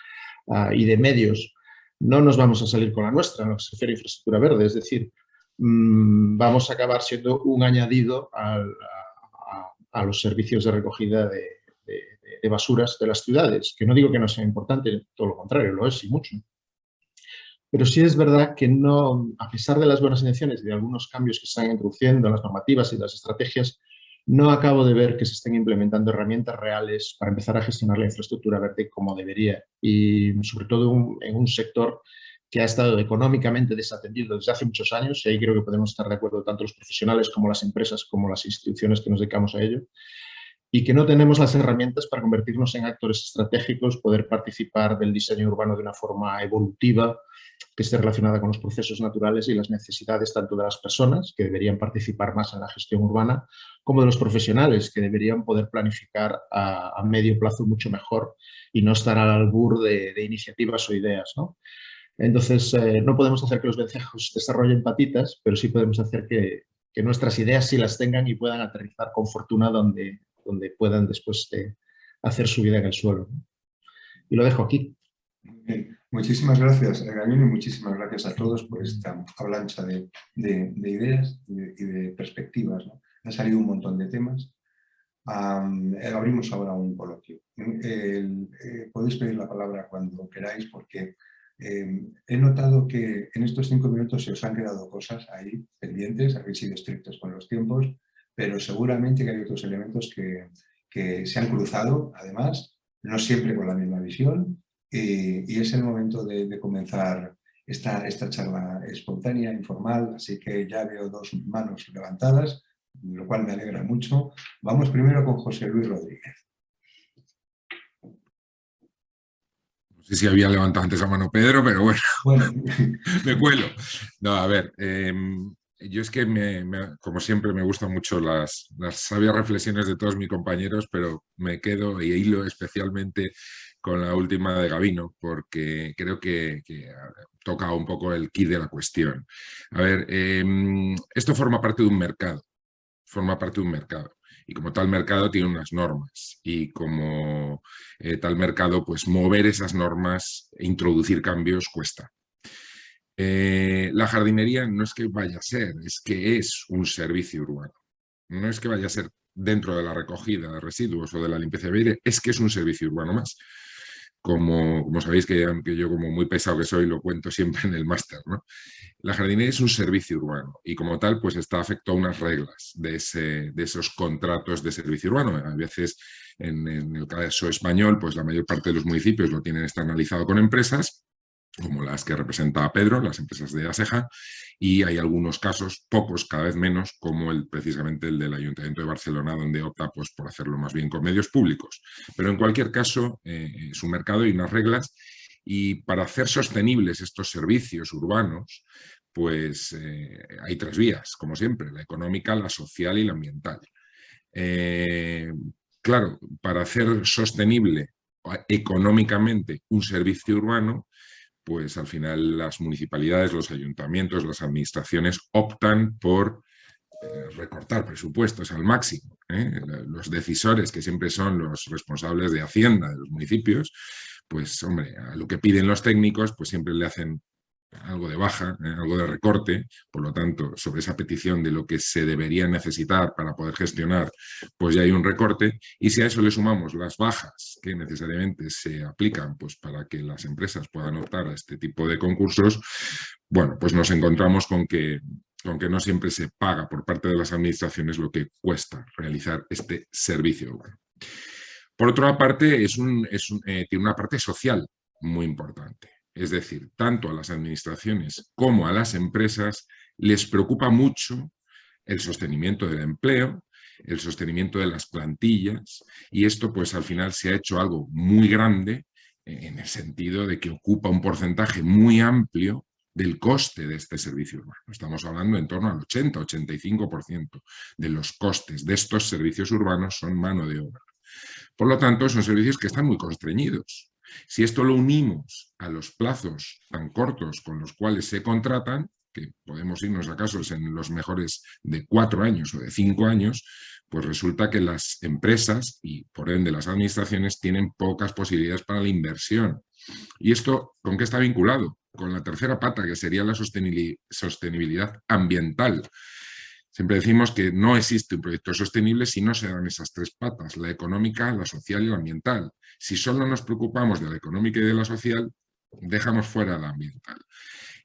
y de medios, no nos vamos a salir con la nuestra en lo que se refiere a infraestructura verde. Es decir, vamos a acabar siendo un añadido a los servicios de recogida de basuras de las ciudades, que no digo que no sea importante, todo lo contrario, lo es y mucho. Pero sí es verdad que no, a pesar de las buenas intenciones y de algunos cambios que se están introduciendo en las normativas y las estrategias, no acabo de ver que se estén implementando herramientas reales para empezar a gestionar la infraestructura verde como debería y sobre todo en un sector que ha estado económicamente desatendido desde hace muchos años y ahí creo que podemos estar de acuerdo tanto los profesionales como las empresas como las instituciones que nos dedicamos a ello y que no tenemos las herramientas para convertirnos en actores estratégicos, poder participar del diseño urbano de una forma evolutiva, que esté relacionada con los procesos naturales y las necesidades tanto de las personas, que deberían participar más en la gestión urbana, como de los profesionales, que deberían poder planificar a medio plazo mucho mejor y no estar al albur de iniciativas o ideas, ¿no? Entonces, no podemos hacer que los vencejos desarrollen patitas, pero sí podemos hacer que nuestras ideas sí las tengan y puedan aterrizar con fortuna donde puedan después hacer su vida en el suelo, ¿no? Y lo dejo aquí. Bien. Muchísimas gracias, Gabino, y muchísimas gracias a todos por esta avalancha de ideas y de perspectivas, ¿no? Han salido un montón de temas. Abrimos ahora un coloquio. Podéis pedir la palabra cuando queráis, porque he notado que en estos 5 minutos se os han quedado cosas ahí pendientes, habéis sido estrictos con los tiempos, pero seguramente que hay otros elementos que se han cruzado, además, no siempre con la misma visión, y es el momento de comenzar esta charla espontánea, informal, así que ya veo 2 manos levantadas, lo cual me alegra mucho. Vamos primero con José Luis Rodríguez. No sé si había levantado antes la mano Pedro, pero bueno. Me cuelo. No, a ver, yo es que, como siempre, me gustan mucho las sabias reflexiones de todos mis compañeros, pero me quedo y hilo especialmente con la última de Gabino, porque creo que toca un poco el quid de la cuestión. A ver, esto forma parte de un mercado. Y como tal mercado tiene unas normas, y como tal mercado, pues mover esas normas e introducir cambios cuesta. La jardinería no es que vaya a ser, es que es un servicio urbano. No es que vaya a ser dentro de la recogida de residuos o de la limpieza de aire, es que es un servicio urbano más. Como sabéis, que yo, como muy pesado que soy, lo cuento siempre en el máster, ¿no? La jardinería es un servicio urbano y como tal pues está afecto a unas reglas de esos contratos de servicio urbano. A veces en el caso español pues la mayor parte de los municipios lo tienen externalizado con empresas, como las que representa Pedro, las empresas de ASEJA, y hay algunos casos, pocos, cada vez menos, como precisamente el del Ayuntamiento de Barcelona, donde opta pues, por hacerlo más bien con medios públicos. Pero en cualquier caso, es un mercado y unas reglas, y para hacer sostenibles estos servicios urbanos, pues hay 3 vías, como siempre: la económica, la social y la ambiental. Claro, para hacer sostenible económicamente un servicio urbano, pues al final las municipalidades, los ayuntamientos, las administraciones optan por recortar presupuestos al máximo. Los decisores, que siempre son los responsables de Hacienda de los municipios, pues hombre, a lo que piden los técnicos, pues siempre le hacen algo de baja, algo de recorte. Por lo tanto, sobre esa petición de lo que se debería necesitar para poder gestionar, pues ya hay un recorte. Y si a eso le sumamos las bajas que necesariamente se aplican pues para que las empresas puedan optar a este tipo de concursos, bueno, pues nos encontramos con que no siempre se paga por parte de las administraciones lo que cuesta realizar este servicio urbano. Por otra parte, tiene una parte social muy importante. Es decir, tanto a las administraciones como a las empresas les preocupa mucho el sostenimiento del empleo, el sostenimiento de las plantillas, y esto pues al final se ha hecho algo muy grande en el sentido de que ocupa un porcentaje muy amplio del coste de este servicio urbano. Estamos hablando en torno al 80-85% de los costes de estos servicios urbanos son mano de obra. Por lo tanto, son servicios que están muy constreñidos. Si esto lo unimos a los plazos tan cortos con los cuales se contratan, que podemos irnos a casos en los mejores de 4 años o de 5 años, pues resulta que las empresas y por ende las administraciones tienen pocas posibilidades para la inversión. ¿Y esto con qué está vinculado? Con la tercera pata, que sería la sostenibilidad ambiental. Siempre decimos que no existe un proyecto sostenible si no se dan esas 3 patas: la económica, la social y la ambiental. Si solo nos preocupamos de la económica y de la social, dejamos fuera la ambiental.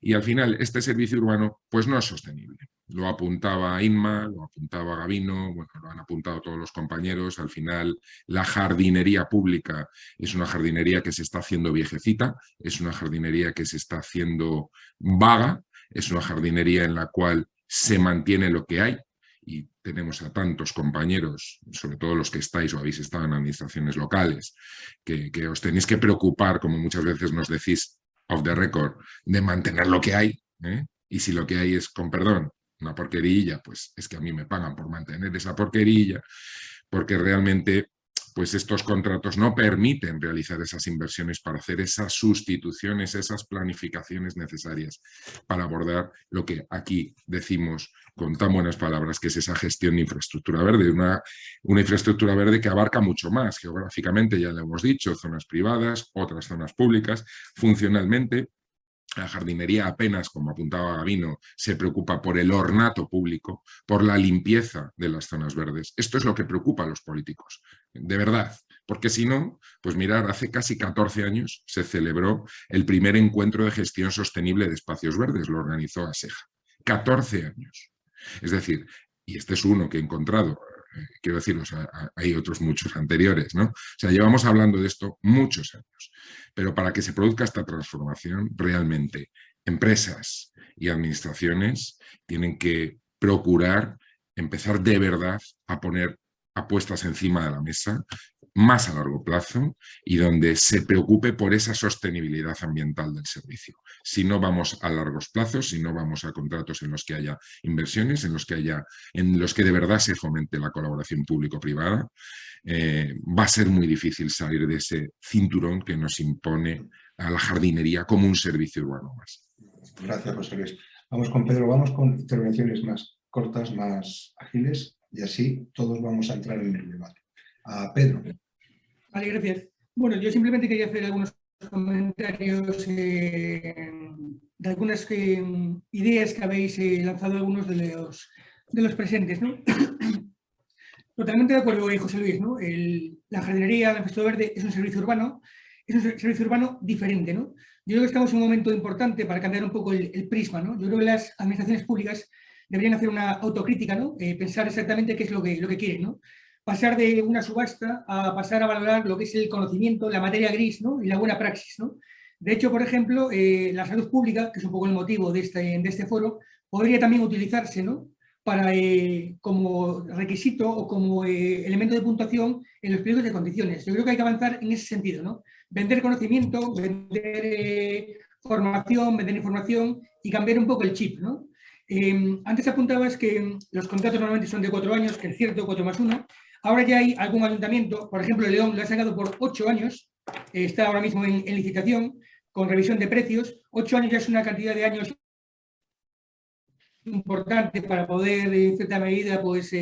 Y al final este servicio urbano pues no es sostenible. Lo apuntaba Inma, lo apuntaba Gabino, bueno, lo han apuntado todos los compañeros. Al final la jardinería pública es una jardinería que se está haciendo viejecita, es una jardinería que se está haciendo vaga, es una jardinería en la cual se mantiene lo que hay y tenemos a tantos compañeros, sobre todo los que estáis o habéis estado en administraciones locales, que os tenéis que preocupar, como muchas veces nos decís off the record, de mantener lo que hay, ¿eh? Y si lo que hay es, con perdón, una porquerilla, pues es que a mí me pagan por mantener esa porquerilla, porque realmente pues estos contratos no permiten realizar esas inversiones para hacer esas sustituciones, esas planificaciones necesarias para abordar lo que aquí decimos con tan buenas palabras, que es esa gestión de infraestructura verde, una infraestructura verde que abarca mucho más geográficamente, ya lo hemos dicho, zonas privadas, otras zonas públicas, funcionalmente. La jardinería apenas, como apuntaba Gabino, se preocupa por el ornato público, por la limpieza de las zonas verdes. Esto es lo que preocupa a los políticos, de verdad. Porque si no, pues mirar, hace casi 14 años se celebró el primer encuentro de gestión sostenible de espacios verdes, lo organizó ASEJA. 14 años. Es decir, y este es uno que he encontrado, quiero deciros, hay otros muchos anteriores, ¿no? O sea, llevamos hablando de esto muchos años, pero para que se produzca esta transformación, realmente empresas y administraciones tienen que procurar empezar de verdad a poner apuestas encima de la mesa, más a largo plazo, y donde se preocupe por esa sostenibilidad ambiental del servicio. Si no vamos a largos plazos, si no vamos a contratos en los que haya inversiones, en los que de verdad se fomente la colaboración público-privada, va a ser muy difícil salir de ese cinturón que nos impone a la jardinería como un servicio urbano más. Gracias, José Luis. Vamos con Pedro, vamos con intervenciones más cortas, más ágiles, y así todos vamos a entrar en el debate. A Pedro. Vale, gracias. Bueno, yo simplemente quería hacer algunos comentarios de algunas ideas que habéis lanzado algunos de los presentes, ¿no? Totalmente de acuerdo, José Luis, ¿no? La jardinería, la infraestructura verde es un servicio urbano diferente, ¿no? Yo creo que estamos en un momento importante para cambiar un poco el prisma, ¿no? Yo creo que las administraciones públicas deberían hacer una autocrítica, ¿no? Pensar exactamente qué es lo que quieren, ¿no? Pasar de una subasta a pasar a valorar lo que es el conocimiento, la materia gris, ¿no? Y la buena praxis, ¿no? De hecho, por ejemplo, la salud pública, que es un poco el motivo de este foro, podría también utilizarse, ¿no? Para, como requisito o como elemento de puntuación en los pliegos de condiciones. Yo creo que hay que avanzar en ese sentido, ¿no? Vender conocimiento, vender formación, vender información y cambiar un poco el chip, ¿no? Antes apuntabas que los contratos normalmente son de 4 años, que es cierto, 4+1. Ahora ya hay algún ayuntamiento, por ejemplo, León lo ha sacado por 8 años, está ahora mismo en licitación, con revisión de precios. 8 años ya es una cantidad de años importante para poder, en cierta medida, pues,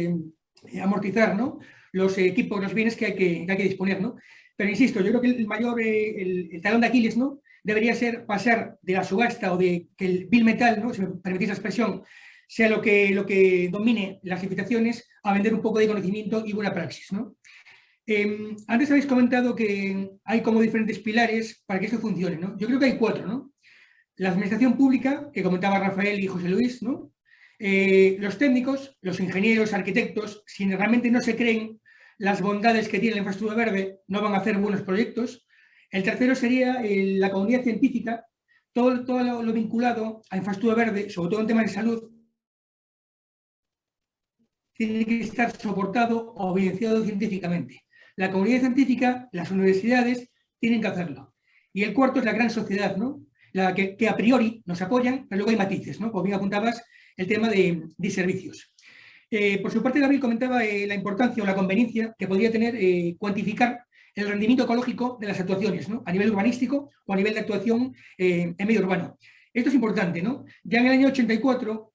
amortizar, ¿no? Los equipos, los bienes que hay que disponer, ¿no? Pero insisto, yo creo que el mayor, el talón de Aquiles, ¿no? Debería ser pasar de la subasta o de que el bill metal, ¿no? Si me permitís la expresión, sea lo que domine las licitaciones, a vender un poco de conocimiento y buena praxis, ¿no? Antes habéis comentado que hay como diferentes pilares para que esto funcione, ¿no? Yo creo que hay 4, ¿no? La administración pública, que comentaba Rafael y José Luis, ¿no? Los técnicos, los ingenieros, arquitectos, si realmente no se creen las bondades que tiene la infraestructura verde, no van a hacer buenos proyectos. El tercero sería la comunidad científica, todo lo vinculado a infraestructura verde, sobre todo en temas de salud, tiene que estar soportado o evidenciado científicamente. La comunidad científica, las universidades, tienen que hacerlo. Y el cuarto es la gran sociedad, ¿no? La que a priori nos apoyan, pero luego hay matices, ¿no? Como bien apuntabas, el tema de servicios. Por su parte, Gabriel comentaba la importancia o la conveniencia que podría tener cuantificar el rendimiento ecológico de las actuaciones, ¿no? A nivel urbanístico o a nivel de actuación en medio urbano. Esto es importante, ¿no? Ya en el año 84,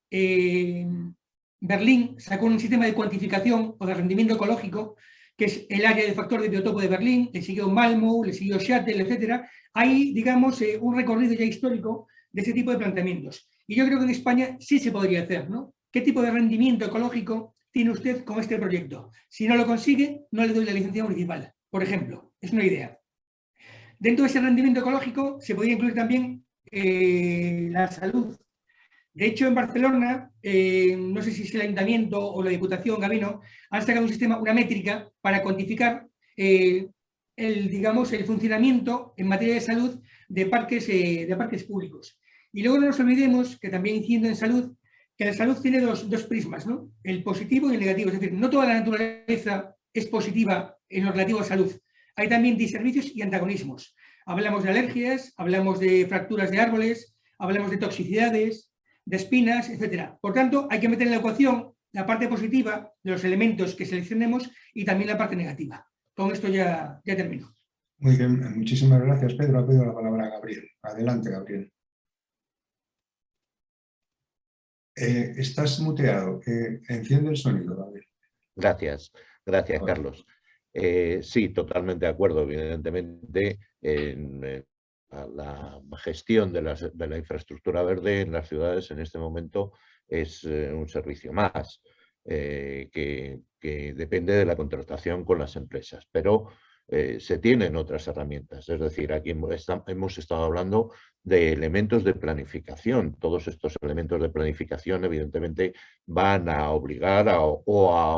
Berlín sacó un sistema de cuantificación o de rendimiento ecológico, que es el área de factor de biotopo de Berlín, le siguió Malmö, le siguió Seattle, etc. Hay, digamos, un recorrido ya histórico de ese tipo de planteamientos. Y yo creo que en España sí se podría hacer, ¿no? ¿Qué tipo de rendimiento ecológico tiene usted con este proyecto? Si no lo consigue, no le doy la licencia municipal, por ejemplo. Es una idea. Dentro de ese rendimiento ecológico se podría incluir también la salud. De hecho, en Barcelona, no sé si es el Ayuntamiento o la Diputación, Gabino, han sacado un sistema, una métrica para cuantificar el funcionamiento en materia de salud de parques públicos. Y luego no nos olvidemos, que también incidiendo en salud, que la salud tiene dos prismas, ¿no? El positivo y el negativo. Es decir, no toda la naturaleza es positiva en lo relativo a salud. Hay también diservicios y antagonismos. Hablamos de alergias, hablamos de fracturas de árboles, hablamos de toxicidades, de espinas, etc. Por tanto, hay que meter en la ecuación la parte positiva de los elementos que seleccionemos y también la parte negativa. Con esto ya termino. Muy bien, muchísimas gracias, Pedro. Ha pedido la palabra a Gabriel. Adelante, Gabriel. Estás muteado. Enciende el sonido, Gabriel. Gracias, Carlos. Sí, totalmente de acuerdo. Evidentemente, la gestión de la infraestructura verde en las ciudades en este momento es un servicio más que depende de la contratación con las empresas, pero se tienen otras herramientas. Es decir, aquí hemos estado hablando de elementos de planificación. Todos estos elementos de planificación evidentemente van a obligar o a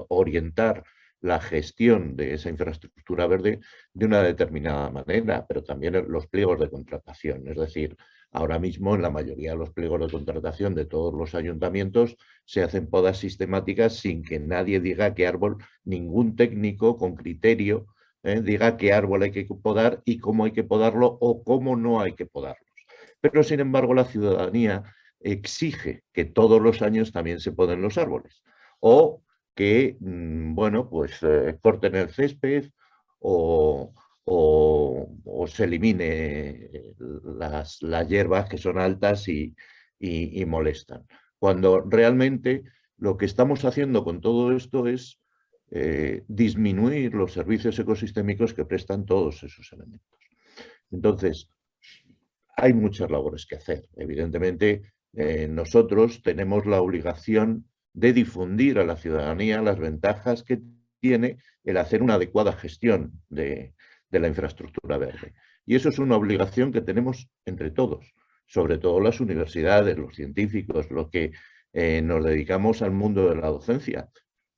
orientar la gestión de esa infraestructura verde de una determinada manera, pero también los pliegos de contratación. Es decir, ahora mismo en la mayoría de los pliegos de contratación de todos los ayuntamientos se hacen podas sistemáticas sin que nadie diga qué árbol, ningún técnico con criterio diga qué árbol hay que podar y cómo hay que podarlo o cómo no hay que podarlos. Pero sin embargo la ciudadanía exige que todos los años también se poden los árboles o que, bueno, pues corten el césped o se elimine las hierbas que son altas y molestan. Cuando realmente lo que estamos haciendo con todo esto es disminuir los servicios ecosistémicos que prestan todos esos elementos. Entonces, hay muchas labores que hacer. Evidentemente, nosotros tenemos la obligación de difundir a la ciudadanía las ventajas que tiene el hacer una adecuada gestión de la infraestructura verde. Y eso es una obligación que tenemos entre todos, sobre todo las universidades, los científicos, los que nos dedicamos al mundo de la docencia,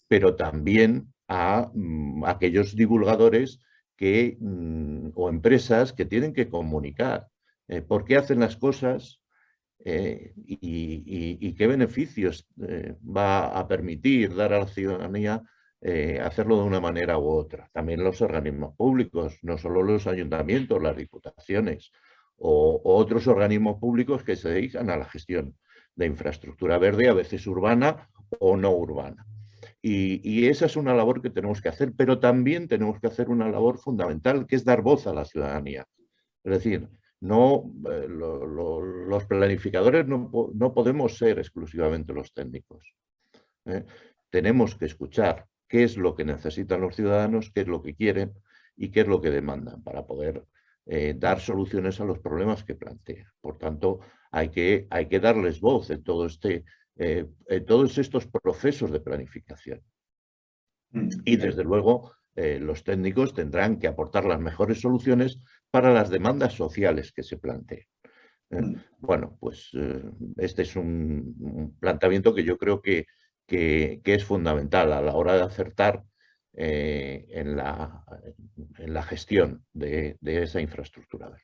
pero también a aquellos divulgadores o empresas que tienen que comunicar por qué hacen las cosas y qué beneficios va a permitir dar a la ciudadanía hacerlo de una manera u otra. También los organismos públicos, no solo los ayuntamientos, las diputaciones o otros organismos públicos que se dedican a la gestión de infraestructura verde, a veces urbana o no urbana. Y esa es una labor que tenemos que hacer, pero también tenemos que hacer una labor fundamental, que es dar voz a la ciudadanía. Es decir, los planificadores no podemos ser exclusivamente los técnicos. Tenemos que escuchar qué es lo que necesitan los ciudadanos, qué es lo que quieren y qué es lo que demandan para poder dar soluciones a los problemas que plantean. Por tanto, hay que darles voz en todos estos procesos de planificación. Y desde luego los técnicos tendrán que aportar las mejores soluciones para las demandas sociales que se planteen. Bueno, pues este es un planteamiento que yo creo que es fundamental a la hora de acertar en la gestión de esa infraestructura verde.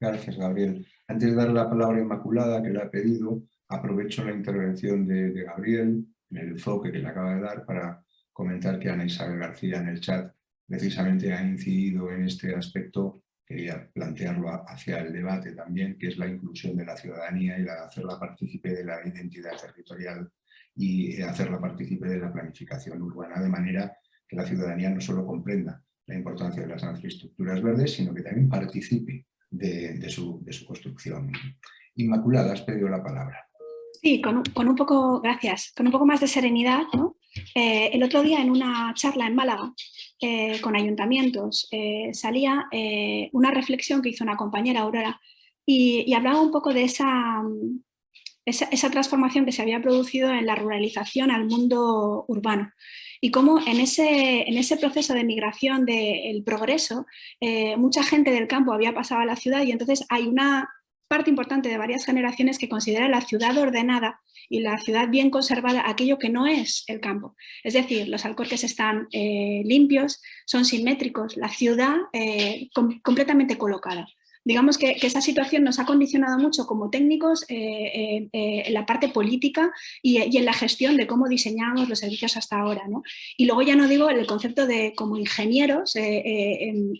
Gracias, Gabriel. Antes de dar la palabra a Inmaculada, que le ha pedido, aprovecho la intervención de Gabriel en el enfoque que le acaba de dar para comentar que Ana Isabel García en el chat precisamente ha incidido en este aspecto. Quería plantearlo hacia el debate también, que es la inclusión de la ciudadanía y hacerla partícipe de la identidad territorial y hacerla partícipe de la planificación urbana, de manera que la ciudadanía no solo comprenda la importancia de las infraestructuras verdes, sino que también participe de su construcción. Inmaculada, has pedido la palabra. Sí, con un poco, gracias, con un poco más de serenidad, ¿no? El otro día en una charla en Málaga con ayuntamientos salía una reflexión que hizo una compañera, Aurora, y hablaba un poco de esa transformación que se había producido en la ruralización al mundo urbano y cómo en ese proceso de migración del progreso mucha gente del campo había pasado a la ciudad y entonces hay una parte importante de varias generaciones que considera la ciudad ordenada y la ciudad bien conservada aquello que no es el campo. Es decir, los alcorques están limpios, son simétricos, la ciudad completamente colocada. digamos que esa situación nos ha condicionado mucho como técnicos en la parte política y en la gestión de cómo diseñamos los servicios hasta ahora, ¿no? Y luego ya no digo el concepto de como ingenieros en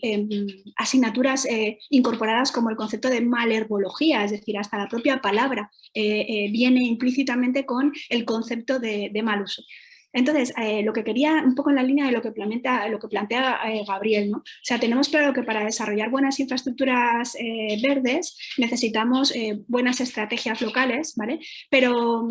asignaturas incorporadas como el concepto de malherbología, es decir, hasta la propia palabra viene implícitamente con el concepto de mal uso. Entonces, lo que quería, un poco en la línea de lo que plantea Gabriel, ¿no? O sea, tenemos claro que para desarrollar buenas infraestructuras verdes necesitamos buenas estrategias locales, ¿vale? Pero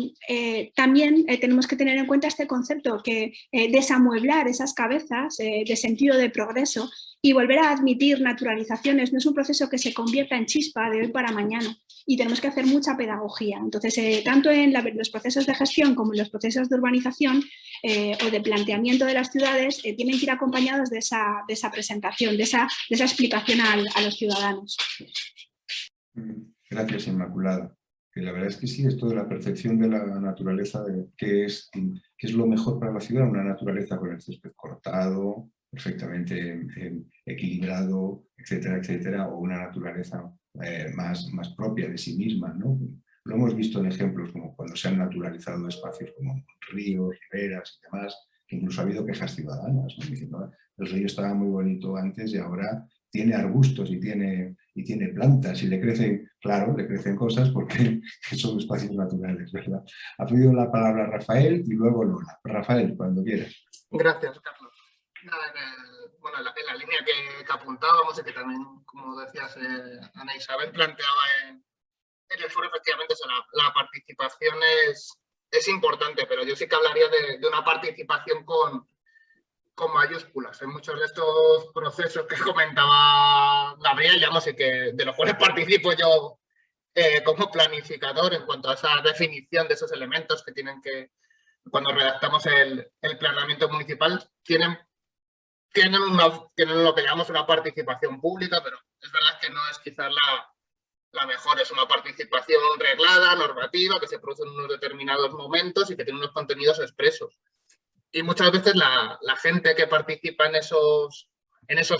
también tenemos que tener en cuenta este concepto que desamueblar esas cabezas de sentido de progreso y volver a admitir naturalizaciones no es un proceso que se convierta en chispa de hoy para mañana y tenemos que hacer mucha pedagogía. Entonces, tanto en los procesos de gestión como en los procesos de urbanización o de planteamiento de las ciudades tienen que ir acompañados de esa presentación, de esa explicación a los ciudadanos. Gracias, Inmaculada. Que la verdad es que sí, esto de la percepción de la naturaleza, de qué es lo mejor para la ciudad, una naturaleza con el césped cortado, perfectamente equilibrado, etcétera, etcétera, o una naturaleza más propia de sí misma, ¿no? Lo hemos visto en ejemplos como cuando se han naturalizado espacios como ríos, riberas y demás, que incluso ha habido quejas ciudadanas, ¿no? Diciendo, el río estaba muy bonito antes y ahora tiene arbustos y tiene plantas y le crecen, claro, le crecen cosas porque son espacios naturales, ¿verdad? Ha pedido la palabra Rafael y luego Lola. Rafael, cuando quieras. Gracias, Carlos. Bueno, en la línea que apuntábamos y que también, como decías, Ana Isabel planteaba en el foro, efectivamente, la participación es importante, pero yo sí que hablaría de una participación con mayúsculas. En muchos de estos procesos que comentaba Gabriel, y que de los cuales participo yo como planificador en cuanto a esa definición de esos elementos que tienen que, cuando redactamos el planeamiento municipal, tienen lo que llamamos una participación pública, pero es verdad que no es quizás la mejor, es una participación reglada, normativa, que se produce en unos determinados momentos y que tiene unos contenidos expresos. Y muchas veces la gente que participa en esos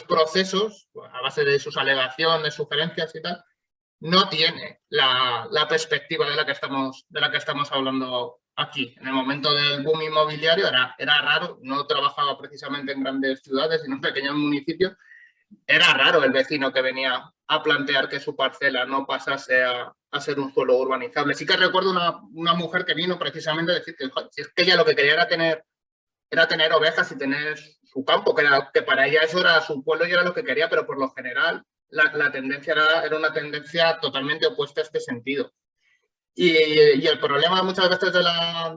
procesos, a base de sus alegaciones, sugerencias y tal, no tiene la perspectiva de la que estamos hablando aquí. En el momento del boom inmobiliario era raro, no trabajaba precisamente en grandes ciudades, sino en pequeños municipios. Era raro el vecino que venía a plantear que su parcela no pasase a ser un suelo urbanizable. Sí que recuerdo una mujer que vino precisamente a decir que, si es que ella lo que quería era tener ovejas y tener su campo, que para ella eso era su pueblo y era lo que quería, pero por lo general la tendencia era una tendencia totalmente opuesta a este sentido. Y el problema muchas veces de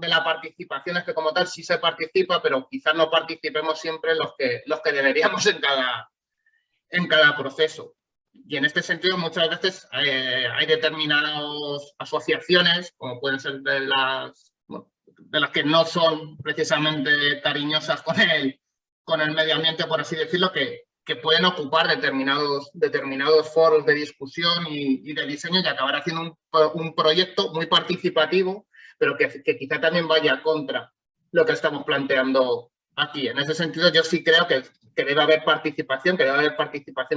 la participación es que como tal sí se participa, pero quizás no participemos siempre los que deberíamos en cada proceso. Y en este sentido muchas veces hay determinadas asociaciones, como pueden ser de las que no son precisamente cariñosas con el medio ambiente, por así decirlo, que pueden ocupar determinados foros de discusión y de diseño y acabar haciendo un proyecto muy participativo, pero que quizá también vaya contra lo que estamos planteando aquí. En ese sentido, yo sí creo que debe haber participación,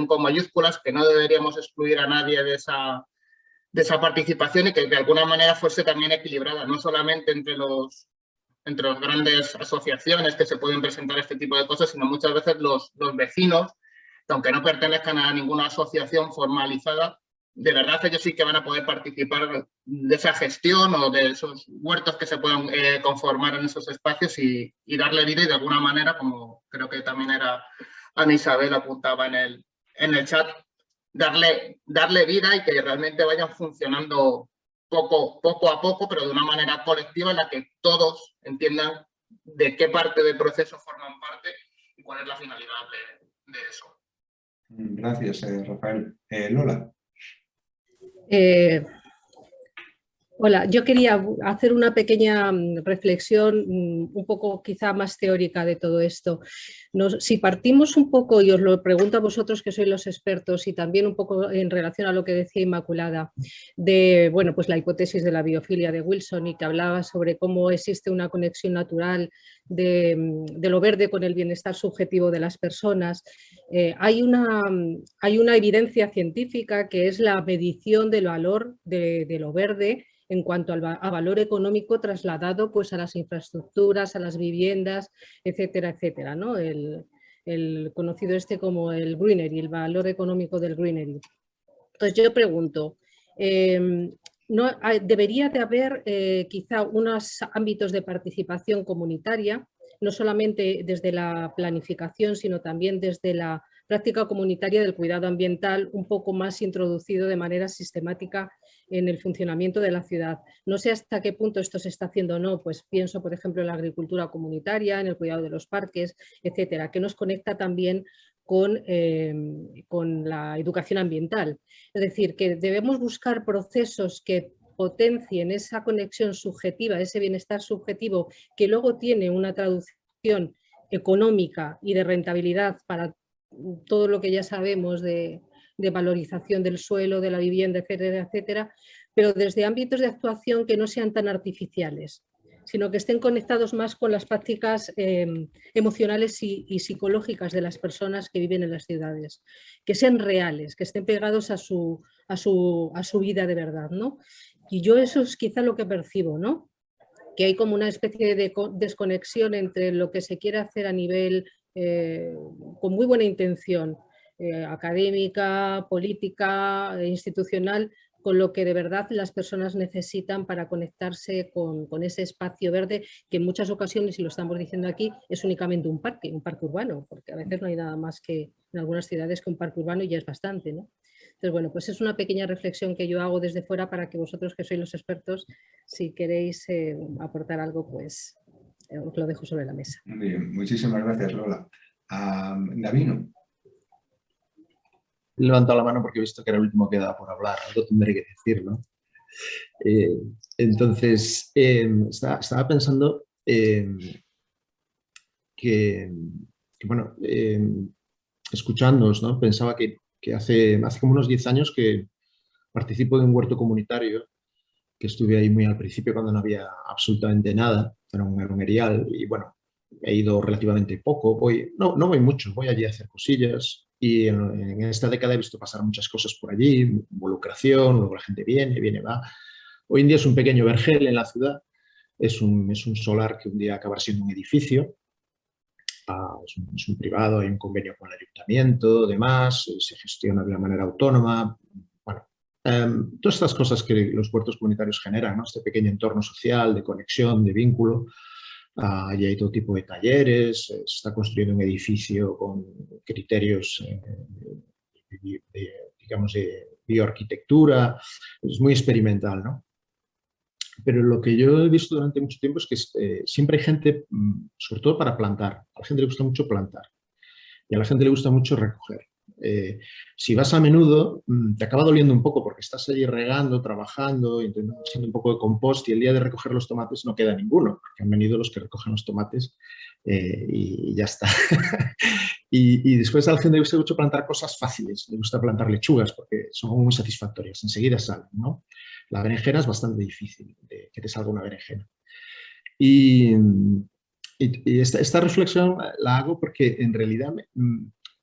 con mayúsculas, que no deberíamos excluir a nadie de esa participación y que de alguna manera fuese también equilibrada, no solamente entre las grandes asociaciones que se pueden presentar este tipo de cosas, sino muchas veces los vecinos, que aunque no pertenezcan a ninguna asociación formalizada, de verdad ellos sí que van a poder participar de esa gestión o de esos huertos que se puedan conformar en esos espacios y darle vida y de alguna manera, como creo que también era Ana Isabel apuntaba en el chat, darle vida y que realmente vayan funcionando poco a poco, pero de una manera colectiva en la que todos entiendan de qué parte del proceso forman parte y cuál es la finalidad de eso. Gracias, Rafael. Lola. Hola, yo quería hacer una pequeña reflexión un poco quizá más teórica de todo esto. Si partimos un poco, y os lo pregunto a vosotros que sois los expertos, y también un poco en relación a lo que decía Inmaculada, de bueno, pues la hipótesis de la biofilia de Wilson, y que hablaba sobre cómo existe una conexión natural de lo verde con el bienestar subjetivo de las personas. Hay una evidencia científica que es la medición del valor de lo verde en cuanto a valor económico trasladado pues, a las infraestructuras, a las viviendas, etcétera, etcétera, ¿no? El conocido como el greenery, el valor económico del greenery. Entonces yo pregunto, ¿debería de haber quizá unos ámbitos de participación comunitaria, no solamente desde la planificación, sino también desde la práctica comunitaria del cuidado ambiental, un poco más introducido de manera sistemática en el funcionamiento de la ciudad? No sé hasta qué punto esto se está haciendo o no, pues pienso, por ejemplo, en la agricultura comunitaria, en el cuidado de los parques, etcétera, que nos conecta también con la educación ambiental. Es decir, que debemos buscar procesos que potencien esa conexión subjetiva, ese bienestar subjetivo, que luego tiene una traducción económica y de rentabilidad para todo lo que ya sabemos de valorización del suelo, de la vivienda, etcétera, etcétera, pero desde ámbitos de actuación que no sean tan artificiales, sino que estén conectados más con las prácticas emocionales y psicológicas de las personas que viven en las ciudades, que sean reales, que estén pegados a su vida de verdad, ¿no? Y yo eso es quizá lo que percibo, ¿no? Que hay como una especie de desconexión entre lo que se quiere hacer a nivel con muy buena intención, académica, política, institucional, con lo que de verdad las personas necesitan para conectarse con ese espacio verde, que en muchas ocasiones, y lo estamos diciendo aquí, es únicamente un parque urbano, porque a veces no hay nada más que en algunas ciudades que un parque urbano y ya es bastante, ¿no? Entonces, bueno, pues es una pequeña reflexión que yo hago desde fuera para que vosotros, que sois los expertos, si queréis aportar algo, pues os lo dejo sobre la mesa. Muy bien, muchísimas gracias, Lola. Gabino. He levantado la mano porque he visto que era el último que daba por hablar, algo tendré que decir, ¿no? Entonces, estaba pensando que, bueno, escuchándoos, ¿no? Pensaba que hace como unos 10 años que participo de un huerto comunitario, que estuve ahí muy al principio cuando no había absolutamente nada, era un erial, y bueno, he ido relativamente poco, no voy mucho, voy allí a hacer cosillas, y en esta década he visto pasar muchas cosas por allí, involucración, luego la gente viene, va. Hoy en día es un pequeño vergel en la ciudad, es un solar que un día acabará siendo un edificio, es un privado, hay un convenio con el ayuntamiento, demás, se gestiona de una manera autónoma. Bueno, todas estas cosas que los huertos comunitarios generan, ¿no? Este pequeño entorno social, de conexión, de vínculo. Y hay todo tipo de talleres, se está construyendo un edificio con criterios digamos, de bioarquitectura, es muy experimental, ¿no? Pero lo que yo he visto durante mucho tiempo es que siempre hay gente, sobre todo para plantar, a la gente le gusta mucho plantar y a la gente le gusta mucho recoger. Si vas a menudo, te acaba doliendo un poco porque estás allí regando, trabajando, intentando hacer un poco de compost y el día de recoger los tomates no queda ninguno, porque han venido los que recogen los tomates y ya está. y después a la gente le gusta mucho plantar cosas fáciles, le gusta plantar lechugas porque son muy satisfactorias, enseguida salen, ¿no? La berenjena es bastante difícil que te salga una berenjena. Y esta reflexión la hago porque en realidad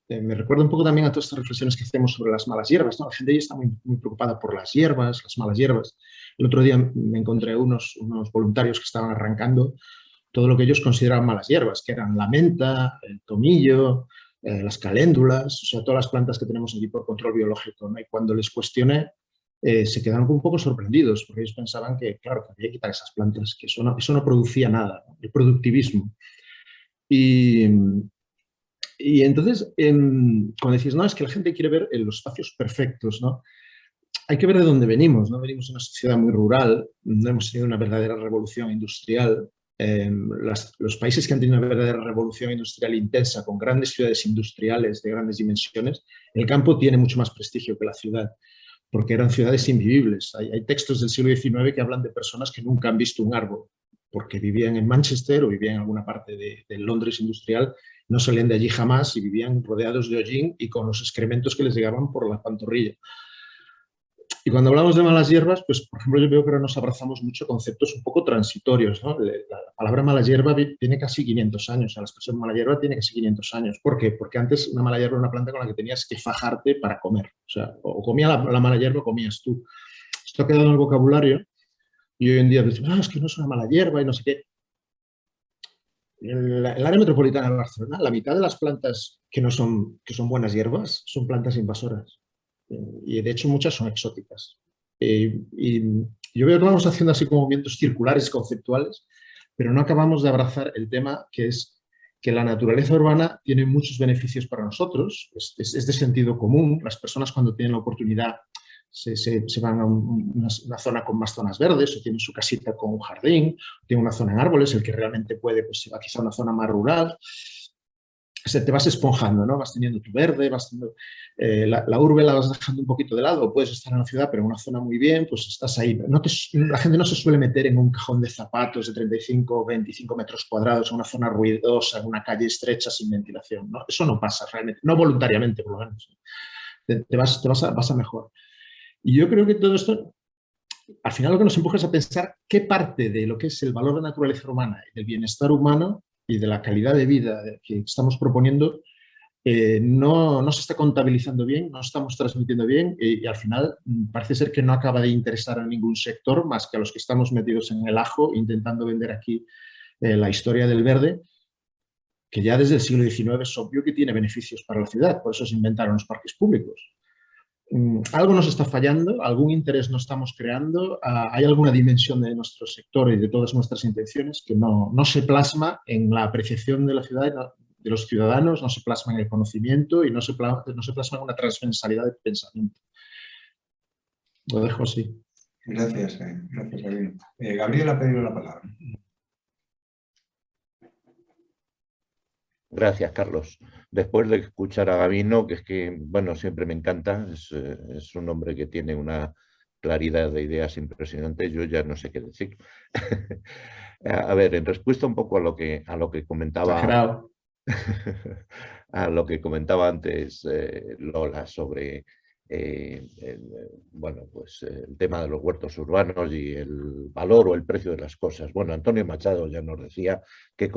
me recuerda un poco también a todas estas reflexiones que hacemos sobre las malas hierbas, ¿no? La gente ya está muy preocupada por las hierbas, las malas hierbas. El otro día me encontré unos voluntarios que estaban arrancando todo lo que ellos consideraban malas hierbas, que eran la menta, el tomillo, las caléndulas, o sea, todas las plantas que tenemos aquí por control biológico, ¿no? Y cuando les cuestioné, se quedaron un poco sorprendidos, porque ellos pensaban que, claro, que había que quitar esas plantas, que eso no producía nada, ¿no? El productivismo. Y entonces, cuando decís, no, es que la gente quiere ver los espacios perfectos, ¿no? Hay que ver de dónde venimos, ¿no? Venimos de una sociedad muy rural, no hemos tenido una verdadera revolución industrial. Los países que han tenido una verdadera revolución industrial intensa, con grandes ciudades industriales de grandes dimensiones, el campo tiene mucho más prestigio que la ciudad. porque eran ciudades invivibles. Hay textos del siglo XIX que hablan de personas que nunca han visto un árbol, porque vivían en Manchester o vivían en alguna parte de Londres industrial, no salían de allí jamás y vivían rodeados de hollín y con los excrementos que les llegaban por la pantorrilla. Y cuando hablamos de malas hierbas, pues por ejemplo yo veo que ahora nos abrazamos mucho conceptos un poco transitorios, ¿no? La palabra mala hierba tiene casi 500 años, o sea, la expresión mala hierba tiene casi 500 años. ¿Por qué? Porque antes una mala hierba era una planta con la que tenías que fajarte para comer. O sea, o comía la mala hierba o comías tú. Esto ha quedado en el vocabulario y hoy en día decimos, es que no es una mala hierba y no sé qué. En el área metropolitana de Barcelona, la mitad de las plantas que son buenas hierbas son plantas invasoras. Y de hecho muchas son exóticas. Y yo veo que vamos haciendo así como movimientos circulares conceptuales, pero no acabamos de abrazar el tema que es que la naturaleza urbana tiene muchos beneficios para nosotros, es de sentido común. Las personas cuando tienen la oportunidad se van a una zona con más zonas verdes, o tienen su casita con un jardín, tiene una zona en árboles, el que realmente puede pues se va quizá a una zona más rural. Te vas esponjando, ¿no? Vas teniendo tu verde, vas teniendo, la urbe la vas dejando un poquito de lado, puedes estar en la ciudad, pero en una zona muy bien, pues estás ahí. La gente no se suele meter en un cajón de zapatos de 35 o 25 metros cuadrados, en una zona ruidosa, en una calle estrecha sin ventilación, ¿no? Eso no pasa realmente, no voluntariamente, por lo menos. Vas a mejor. Y yo creo que todo esto, al final lo que nos empuja es a pensar qué parte de lo que es el valor de la naturaleza humana y del bienestar humano y de la calidad de vida que estamos proponiendo no se está contabilizando bien, no estamos transmitiendo bien y al final parece ser que no acaba de interesar a ningún sector más que a los que estamos metidos en el ajo intentando vender aquí la historia del verde, que ya desde el siglo XIX es obvio que tiene beneficios para la ciudad, por eso se inventaron los parques públicos. Algo nos está fallando, algún interés no estamos creando, hay alguna dimensión de nuestro sector y de todas nuestras intenciones que no se plasma en la apreciación de la ciudad, de los ciudadanos, no se plasma en el conocimiento y no se plasma en una transversalidad de pensamiento. Lo dejo así. Gracias, Gabriel. Gabriel ha pedido la palabra. Gracias, Carlos. Después de escuchar a Gabino, que es que, bueno, siempre me encanta, es un hombre que tiene una claridad de ideas impresionante, yo ya no sé qué decir. A ver, en respuesta un poco a lo que comentaba, a lo que comentaba antes Lola sobre bueno, pues el tema de los huertos urbanos y el valor o el precio de las cosas. Bueno, Antonio Machado ya nos decía que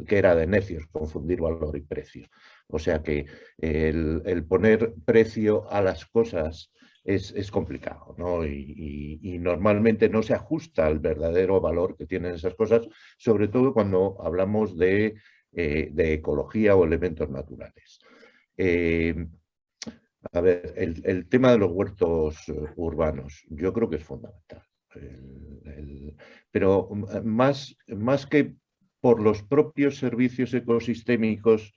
era de necios confundir valor y precio. O sea que el poner precio a las cosas es complicado, ¿no? Y normalmente no se ajusta al verdadero valor que tienen esas cosas, sobre todo cuando hablamos de ecología o elementos naturales. A ver, el tema de los huertos urbanos, yo creo que es fundamental. Pero más que por los propios servicios ecosistémicos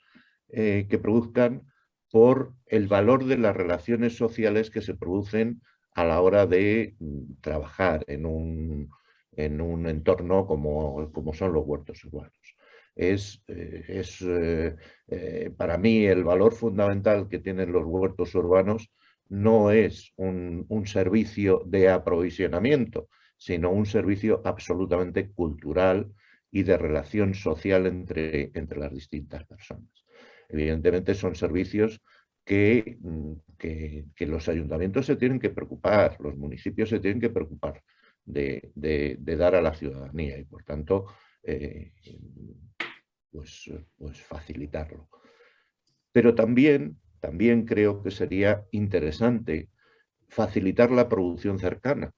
que produzcan, por el valor de las relaciones sociales que se producen a la hora de trabajar en un entorno como son los huertos urbanos. Para mí el valor fundamental que tienen los huertos urbanos no es un servicio de aprovisionamiento, sino un servicio absolutamente cultural y de relación social entre las distintas personas. Evidentemente son servicios que los ayuntamientos se tienen que preocupar, los municipios se tienen que preocupar de dar a la ciudadanía y por tanto pues facilitarlo. Pero también creo que sería interesante facilitar la producción cercana,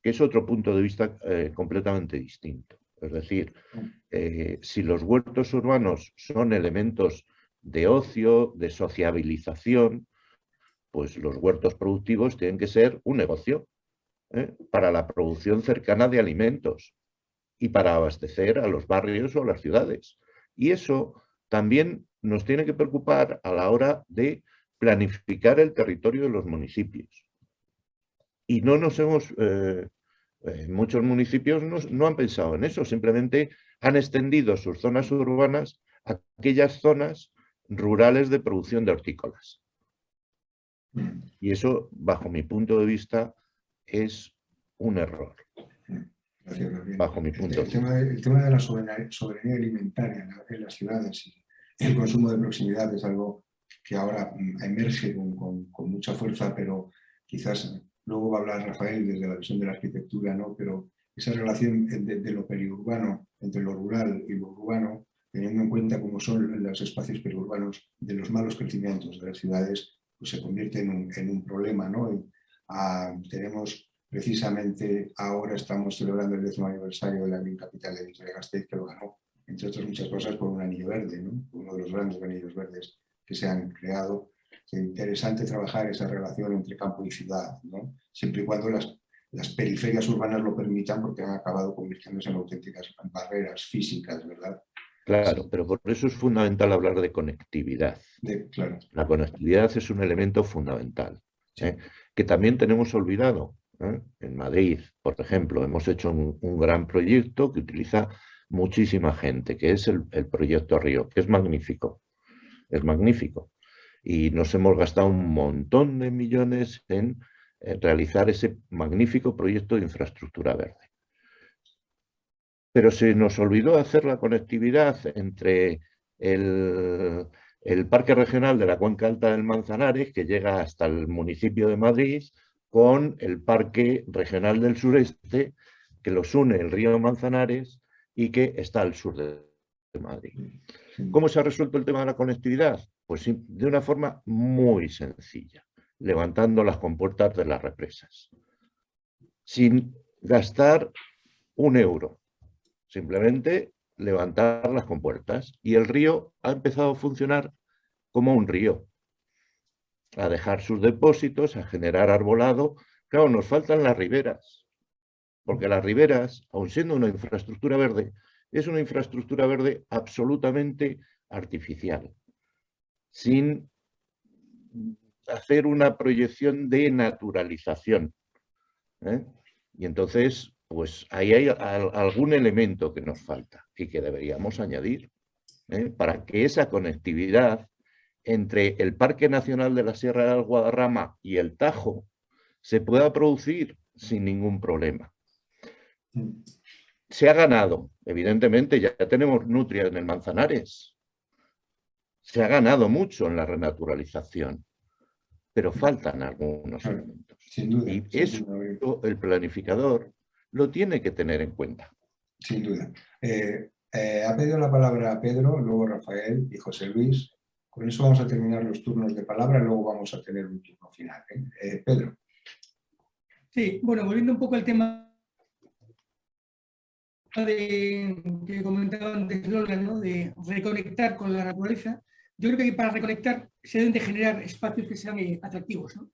que es otro punto de vista completamente distinto. Es decir, si los huertos urbanos son elementos de ocio, de sociabilización, pues los huertos productivos tienen que ser un negocio para la producción cercana de alimentos y para abastecer a los barrios o las ciudades. Y eso también nos tiene que preocupar a la hora de planificar el territorio de los municipios. Y no nos hemos... muchos municipios no han pensado en eso, simplemente han extendido sus zonas urbanas a aquellas zonas rurales de producción de hortícolas. Y eso, bajo mi punto de vista, es un error. Gracias, Gabriel. Bajo mi punto de vista. El tema de la soberanía alimentaria en las ciudades y el consumo de proximidad es algo que ahora emerge con mucha fuerza, pero quizás luego va a hablar Rafael desde la visión de la arquitectura, ¿no? Pero esa relación de lo periurbano, entre lo rural y lo urbano, teniendo en cuenta cómo son los espacios periurbanos de los malos crecimientos de las ciudades, pues se convierte en un problema, ¿no? Tenemos precisamente, ahora estamos celebrando el 10º aniversario de la Green Capital de Vitoria-Gasteiz, que lo ganó, entre otras muchas cosas, por un anillo verde, ¿no? Uno de los grandes anillos verdes que se han creado. Es interesante trabajar esa relación entre campo y ciudad, ¿no? Siempre y cuando las periferias urbanas lo permitan, porque han acabado convirtiéndose en auténticas barreras físicas, ¿verdad? Claro, Sí. pero por eso es fundamental hablar de conectividad. Claro. La conectividad es un elemento fundamental, que también tenemos olvidado. En Madrid, por ejemplo, hemos hecho un gran proyecto que utiliza muchísima gente, que es el proyecto Río, que es magnífico. Es magnífico. Y nos hemos gastado un montón de millones en realizar ese magnífico proyecto de infraestructura verde. Pero se nos olvidó hacer la conectividad entre el Parque Regional de la Cuenca Alta del Manzanares, que llega hasta el municipio de Madrid, con el Parque Regional del Sureste, que los une el río Manzanares y que está al sur de Madrid. ¿Cómo se ha resuelto el tema de la conectividad? Pues de una forma muy sencilla, levantando las compuertas de las represas, sin gastar un euro. Simplemente levantar las compuertas y el río ha empezado a funcionar como un río, a dejar sus depósitos, a generar arbolado. Claro, nos faltan las riberas, porque las riberas, aun siendo una infraestructura verde, es una infraestructura verde absolutamente artificial, sin hacer una proyección de naturalización. Y entonces, pues ahí hay algún elemento que nos falta y que deberíamos añadir, para que esa conectividad entre el Parque Nacional de la Sierra del Guadarrama y el Tajo se pueda producir sin ningún problema. Se ha ganado, evidentemente, ya tenemos nutria en el Manzanares. Se ha ganado mucho en la renaturalización, pero faltan algunos elementos. Sin duda. Y eso el planificador lo tiene que tener en cuenta. Sin duda. Ha pedido la palabra Pedro, luego Rafael y José Luis. Con eso vamos a terminar los turnos de palabra, luego vamos a tener un turno final. Pedro. Sí, bueno, volviendo un poco al tema que comentaba antes Lola, ¿no? De reconectar con la naturaleza. Yo creo que para reconectar se deben de generar espacios que sean atractivos, ¿no?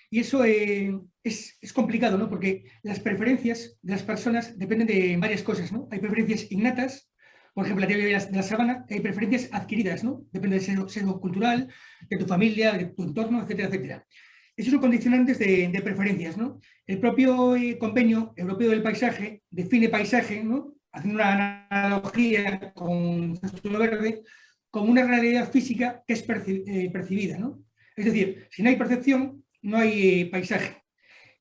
Y eso es complicado, ¿no? Porque las preferencias de las personas dependen de varias cosas, ¿no? Hay preferencias innatas, por ejemplo, la teoría de la sabana, hay preferencias adquiridas, ¿no? Depende del sesgo cultural, de tu familia, de tu entorno, etcétera, etcétera. Esos son condicionantes de preferencias, ¿no? El propio Convenio Europeo del Paisaje define paisaje, ¿no? Haciendo una analogía con el verde, como una realidad física que es percibida, ¿no? Es decir, si no hay percepción, no hay paisaje.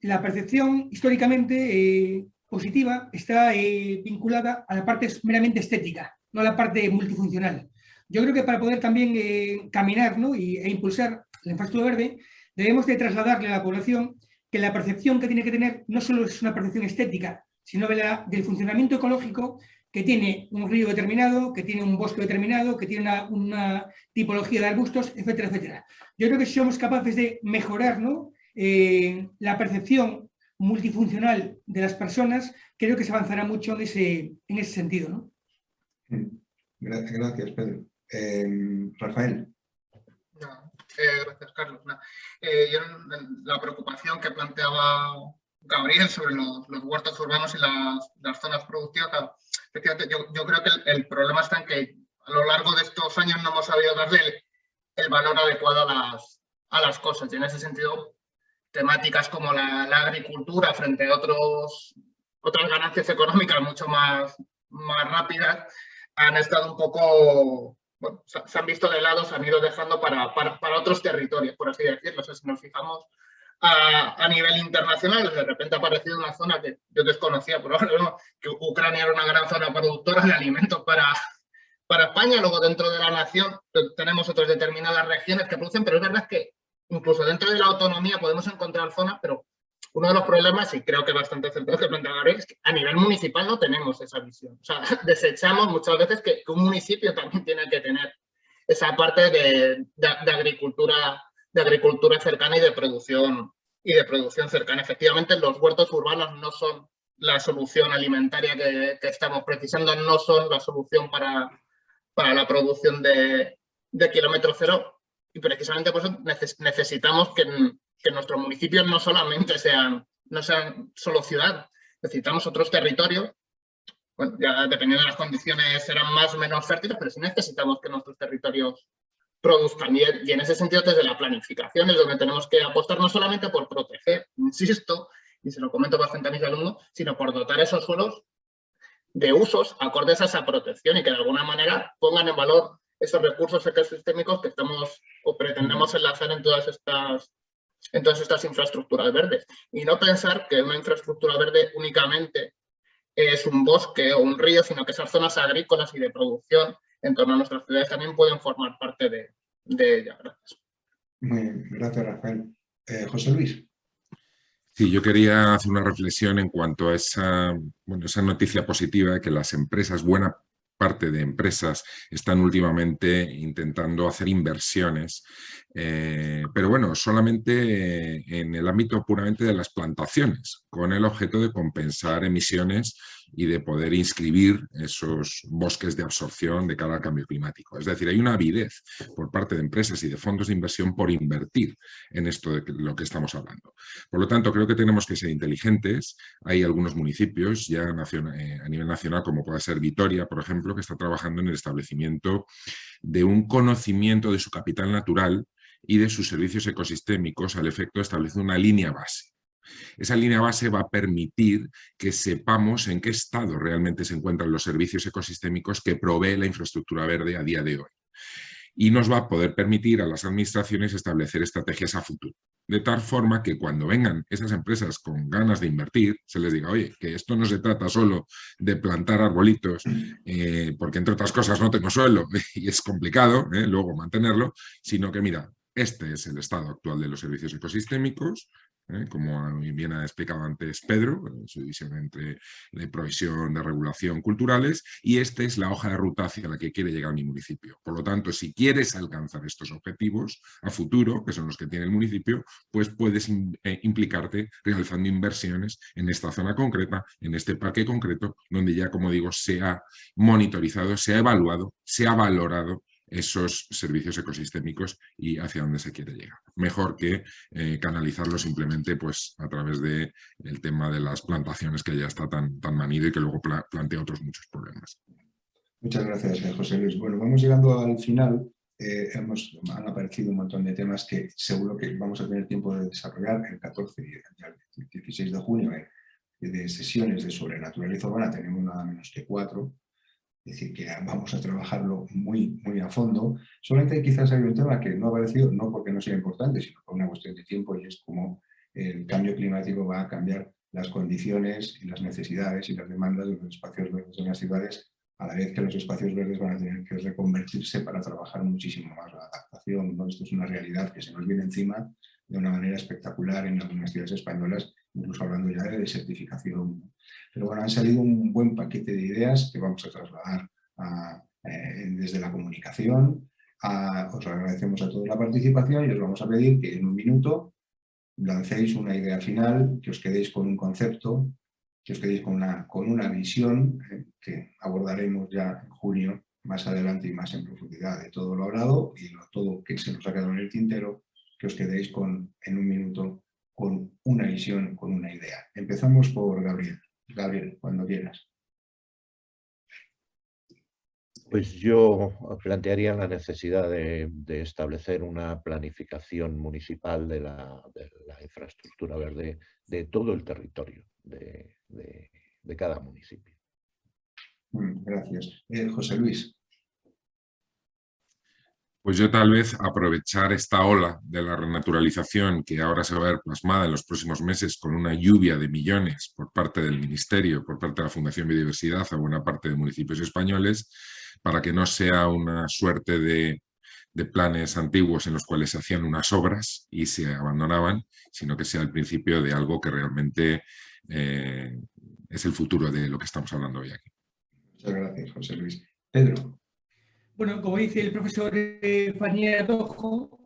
La percepción históricamente positiva está vinculada a la parte meramente estética, no a la parte multifuncional. Yo creo que para poder también caminar, ¿no? e impulsar la infraestructura verde, debemos de trasladarle a la población que la percepción que tiene que tener no solo es una percepción estética, sino del funcionamiento ecológico que tiene un río determinado, que tiene un bosque determinado, que tiene una tipología de arbustos, etcétera, etcétera. Yo creo que si somos capaces de mejorar, ¿no? La percepción multifuncional de las personas, creo que se avanzará mucho en ese sentido, ¿no? Gracias, Pedro. Rafael. No, gracias, Carlos. No. La preocupación que planteaba Gabriel sobre los huertos urbanos y las zonas productivas, efectivamente, yo creo que el problema está en que a lo largo de estos años no hemos sabido darle el valor adecuado a las cosas. Y en ese sentido, temáticas como la agricultura frente a otras ganancias económicas mucho más rápidas han estado un poco bueno, se han visto de lado, se han ido dejando para otros territorios, por así decirlo. O sea, si nos fijamos a nivel internacional, de repente ha aparecido una zona que yo desconocía, por ejemplo, que Ucrania era una gran zona productora de alimentos para España. Luego, dentro de la nación, tenemos otras determinadas regiones que producen, pero es verdad que incluso dentro de la autonomía podemos encontrar zonas, pero uno de los problemas, y creo que bastante centrado que plantea Gabriel, es que a nivel municipal no tenemos esa visión. O sea, desechamos muchas veces que un municipio también tiene que tener esa parte de agricultura cercana y de producción cercana. Efectivamente, los huertos urbanos no son la solución alimentaria que estamos precisando, no son la solución para la producción de kilómetro cero, y precisamente por eso necesitamos que nuestros municipios no solamente sean solo ciudad, necesitamos otros territorios. Bueno, ya dependiendo de las condiciones serán más o menos fértiles, pero sí necesitamos que nuestros territorios produzcan. Y en ese sentido, desde la planificación es donde tenemos que apostar no solamente por proteger, insisto, y se lo comento bastante a mis alumnos, sino por dotar esos suelos de usos acordes a esa protección y que de alguna manera pongan en valor esos recursos ecosistémicos que estamos o pretendemos enlazar en todas estas infraestructuras verdes. Y no pensar que una infraestructura verde únicamente es un bosque o un río, sino que esas zonas agrícolas y de producción en torno a nuestras ciudades también pueden formar parte de ella. Gracias. Muy bien, gracias, Rafael. José Luis. Sí, yo quería hacer una reflexión en cuanto a esa noticia positiva de que las empresas, buena parte de empresas, están últimamente intentando hacer inversiones, pero bueno, solamente en el ámbito puramente de las plantaciones, con el objeto de compensar emisiones y de poder inscribir esos bosques de absorción de cara al cambio climático. Es decir, hay una avidez por parte de empresas y de fondos de inversión por invertir en esto de lo que estamos hablando. Por lo tanto, creo que tenemos que ser inteligentes. Hay algunos municipios ya a nivel nacional, como puede ser Vitoria, por ejemplo, que está trabajando en el establecimiento de un conocimiento de su capital natural y de sus servicios ecosistémicos al efecto de establecer una línea base. Esa línea base va a permitir que sepamos en qué estado realmente se encuentran los servicios ecosistémicos que provee la infraestructura verde a día de hoy. Y nos va a poder permitir a las administraciones establecer estrategias a futuro. De tal forma que cuando vengan esas empresas con ganas de invertir, se les diga, oye, que esto no se trata solo de plantar arbolitos, porque entre otras cosas no tengo suelo y es complicado luego mantenerlo, sino que mira, este es el estado actual de los servicios ecosistémicos, como bien ha explicado antes Pedro, su división entre la provisión de regulación culturales, y esta es la hoja de ruta hacia la que quiere llegar mi municipio. Por lo tanto, si quieres alcanzar estos objetivos a futuro, que son los que tiene el municipio, pues puedes implicarte realizando inversiones en esta zona concreta, en este parque concreto, donde ya, como digo, se ha monitorizado, se ha evaluado, se ha valorado esos servicios ecosistémicos y hacia dónde se quiere llegar. Mejor que canalizarlo simplemente pues, a través del tema de las plantaciones, que ya está tan manido y que luego plantea otros muchos problemas. Muchas gracias, José Luis. Bueno, vamos llegando al final. Han aparecido un montón de temas que seguro que vamos a tener tiempo de desarrollar. El 14 y el 16 de junio de sesiones de sobre naturaleza urbana tenemos nada menos que 4. Es decir, que vamos a trabajarlo muy, muy a fondo. Solamente quizás hay un tema que no ha aparecido, no porque no sea importante, sino por una cuestión de tiempo, y es cómo el cambio climático va a cambiar las condiciones y las necesidades y las demandas de los espacios verdes en las ciudades, a la vez que los espacios verdes van a tener que reconvertirse para trabajar muchísimo más la adaptación, ¿no? Esto es una realidad que se nos viene encima de una manera espectacular en algunas ciudades españolas, incluso hablando ya de desertificación. Pero bueno, han salido un buen paquete de ideas que vamos a trasladar desde la comunicación. Os agradecemos a todos la participación y os vamos a pedir que en un minuto lancéis una idea final, que os quedéis con un concepto, que os quedéis con una visión que abordaremos ya en junio, más adelante y más en profundidad de todo lo hablado y todo que se nos ha quedado en el tintero, que os quedéis en un minuto con una visión, con una idea. Empezamos por Gabriel. Gabriel, cuando quieras. Pues yo plantearía la necesidad de establecer una planificación municipal de la infraestructura verde de todo el territorio de cada municipio. Gracias. José Luis. Pues yo tal vez aprovechar esta ola de la renaturalización que ahora se va a ver plasmada en los próximos meses con una lluvia de millones por parte del Ministerio, por parte de la Fundación Biodiversidad a buena parte de municipios españoles, para que no sea una suerte de planes antiguos en los cuales se hacían unas obras y se abandonaban, sino que sea el principio de algo que realmente es el futuro de lo que estamos hablando hoy aquí. Muchas gracias, José Luis. Pedro. Bueno, como dice el profesor Fanier Tojo,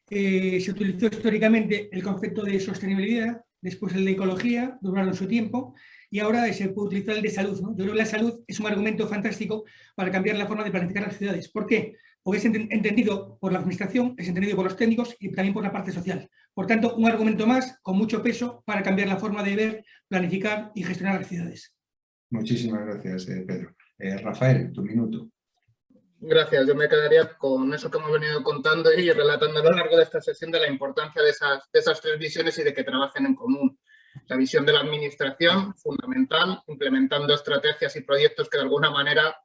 se utilizó históricamente el concepto de sostenibilidad, después el de ecología, duraron su tiempo, y ahora se puede utilizar el de salud, ¿no? Yo creo que la salud es un argumento fantástico para cambiar la forma de planificar las ciudades. ¿Por qué? Porque es entendido por la administración, es entendido por los técnicos y también por la parte social. Por tanto, un argumento más con mucho peso para cambiar la forma de ver, planificar y gestionar las ciudades. Muchísimas gracias, Pedro. Rafael, tu minuto. Gracias. Yo me quedaría con eso que hemos venido contando y relatando a lo largo de esta sesión de la importancia de esas tres visiones y de que trabajen en común. La visión de la administración, fundamental, implementando estrategias y proyectos que de alguna manera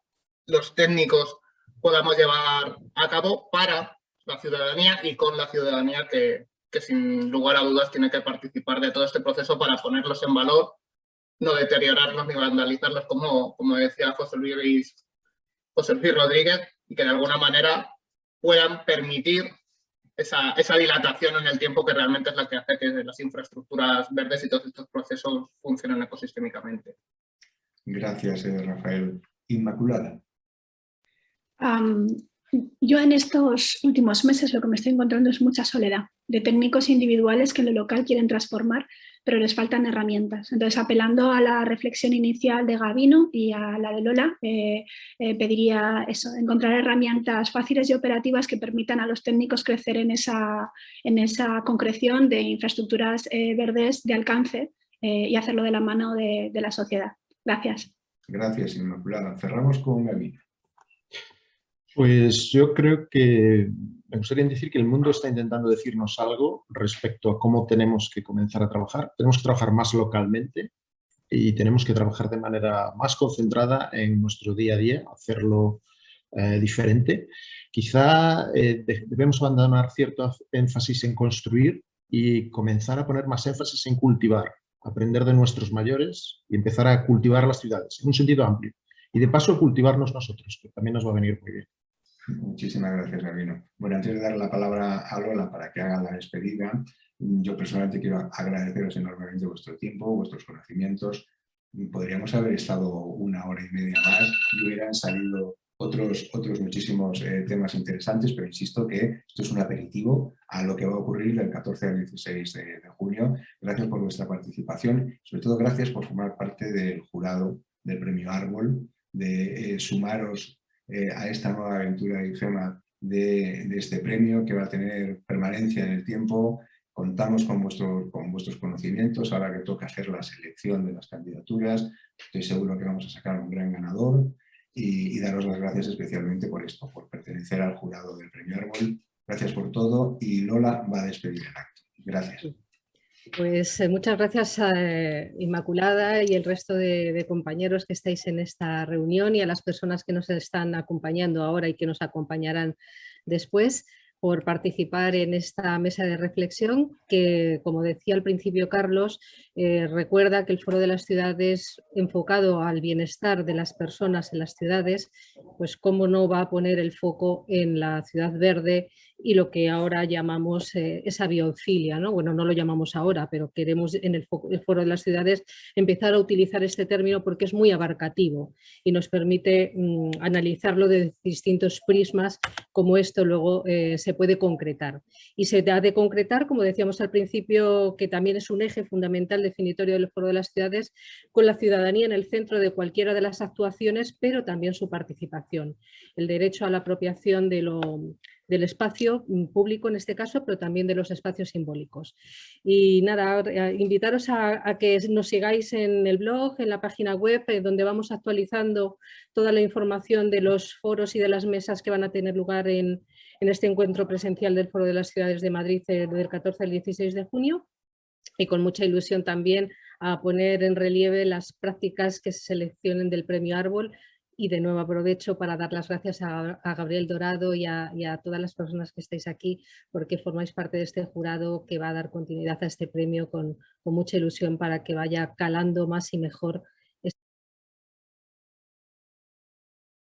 los técnicos podamos llevar a cabo para la ciudadanía y con la ciudadanía que sin lugar a dudas tiene que participar de todo este proceso para ponerlos en valor, no deteriorarlos ni vandalizarlos, como decía José Luis Rodríguez, y que de alguna manera puedan permitir esa dilatación en el tiempo que realmente es la que hace que las infraestructuras verdes y todos estos procesos funcionen ecosistémicamente. Gracias, Rafael. Inmaculada. Yo en estos últimos meses lo que me estoy encontrando es mucha soledad de técnicos individuales que en lo local quieren transformar, pero les faltan herramientas. Entonces, apelando a la reflexión inicial de Gabino y a la de Lola, pediría eso, encontrar herramientas fáciles y operativas que permitan a los técnicos crecer en esa concreción de infraestructuras verdes de alcance y hacerlo de la mano de la sociedad. Gracias. Gracias, Inmaculada. Cerramos con Gabino. Pues yo creo que me gustaría decir que el mundo está intentando decirnos algo respecto a cómo tenemos que comenzar a trabajar. Tenemos que trabajar más localmente y tenemos que trabajar de manera más concentrada en nuestro día a día, hacerlo diferente. Quizá debemos abandonar cierto énfasis en construir y comenzar a poner más énfasis en cultivar, aprender de nuestros mayores y empezar a cultivar las ciudades en un sentido amplio. Y de paso cultivarnos nosotros, que también nos va a venir muy bien. Muchísimas gracias, Gabino. Bueno, antes de dar la palabra a Lola para que haga la despedida, yo personalmente quiero agradeceros enormemente vuestro tiempo, vuestros conocimientos. Podríamos haber estado 1 hora y media más y hubieran salido otros muchísimos temas interesantes, pero insisto que esto es un aperitivo a lo que va a ocurrir del 14 al 16 de junio. Gracias por vuestra participación, sobre todo gracias por formar parte del jurado del Premio Árbol, de sumaros a esta nueva aventura de IFEMA de este premio que va a tener permanencia en el tiempo. Contamos con vuestros conocimientos ahora que toca hacer la selección de las candidaturas. Estoy seguro que vamos a sacar un gran ganador y daros las gracias especialmente por esto, por pertenecer al jurado del Premio Árbol. Gracias por todo y Lola va a despedir el acto. Gracias. Pues muchas gracias a Inmaculada y el resto de compañeros que estáis en esta reunión y a las personas que nos están acompañando ahora y que nos acompañarán después por participar en esta mesa de reflexión que, como decía al principio Carlos, recuerda que el Foro de las Ciudades enfocado al bienestar de las personas en las ciudades, pues cómo no va a poner el foco en la ciudad verde y lo que ahora llamamos esa biofilia, ¿no? Bueno, no lo llamamos ahora, pero queremos en el Foro de las Ciudades empezar a utilizar este término porque es muy abarcativo y nos permite analizarlo de distintos prismas, como esto luego se puede concretar. Y se ha de concretar, como decíamos al principio, que también es un eje fundamental definitorio del Foro de las Ciudades, con la ciudadanía en el centro de cualquiera de las actuaciones, pero también su participación. El derecho a la apropiación del espacio público en este caso, pero también de los espacios simbólicos. Y nada, invitaros a que nos sigáis en el blog, en la página web, donde vamos actualizando toda la información de los foros y de las mesas que van a tener lugar en este encuentro presencial del Foro de las Ciudades de Madrid del 14 al 16 de junio. Y con mucha ilusión también a poner en relieve las prácticas que se seleccionen del Premio Árbol Y de nuevo aprovecho para dar las gracias a Gabriel Dorado y a todas las personas que estáis aquí, porque formáis parte de este jurado que va a dar continuidad a este premio con mucha ilusión para que vaya calando más y mejor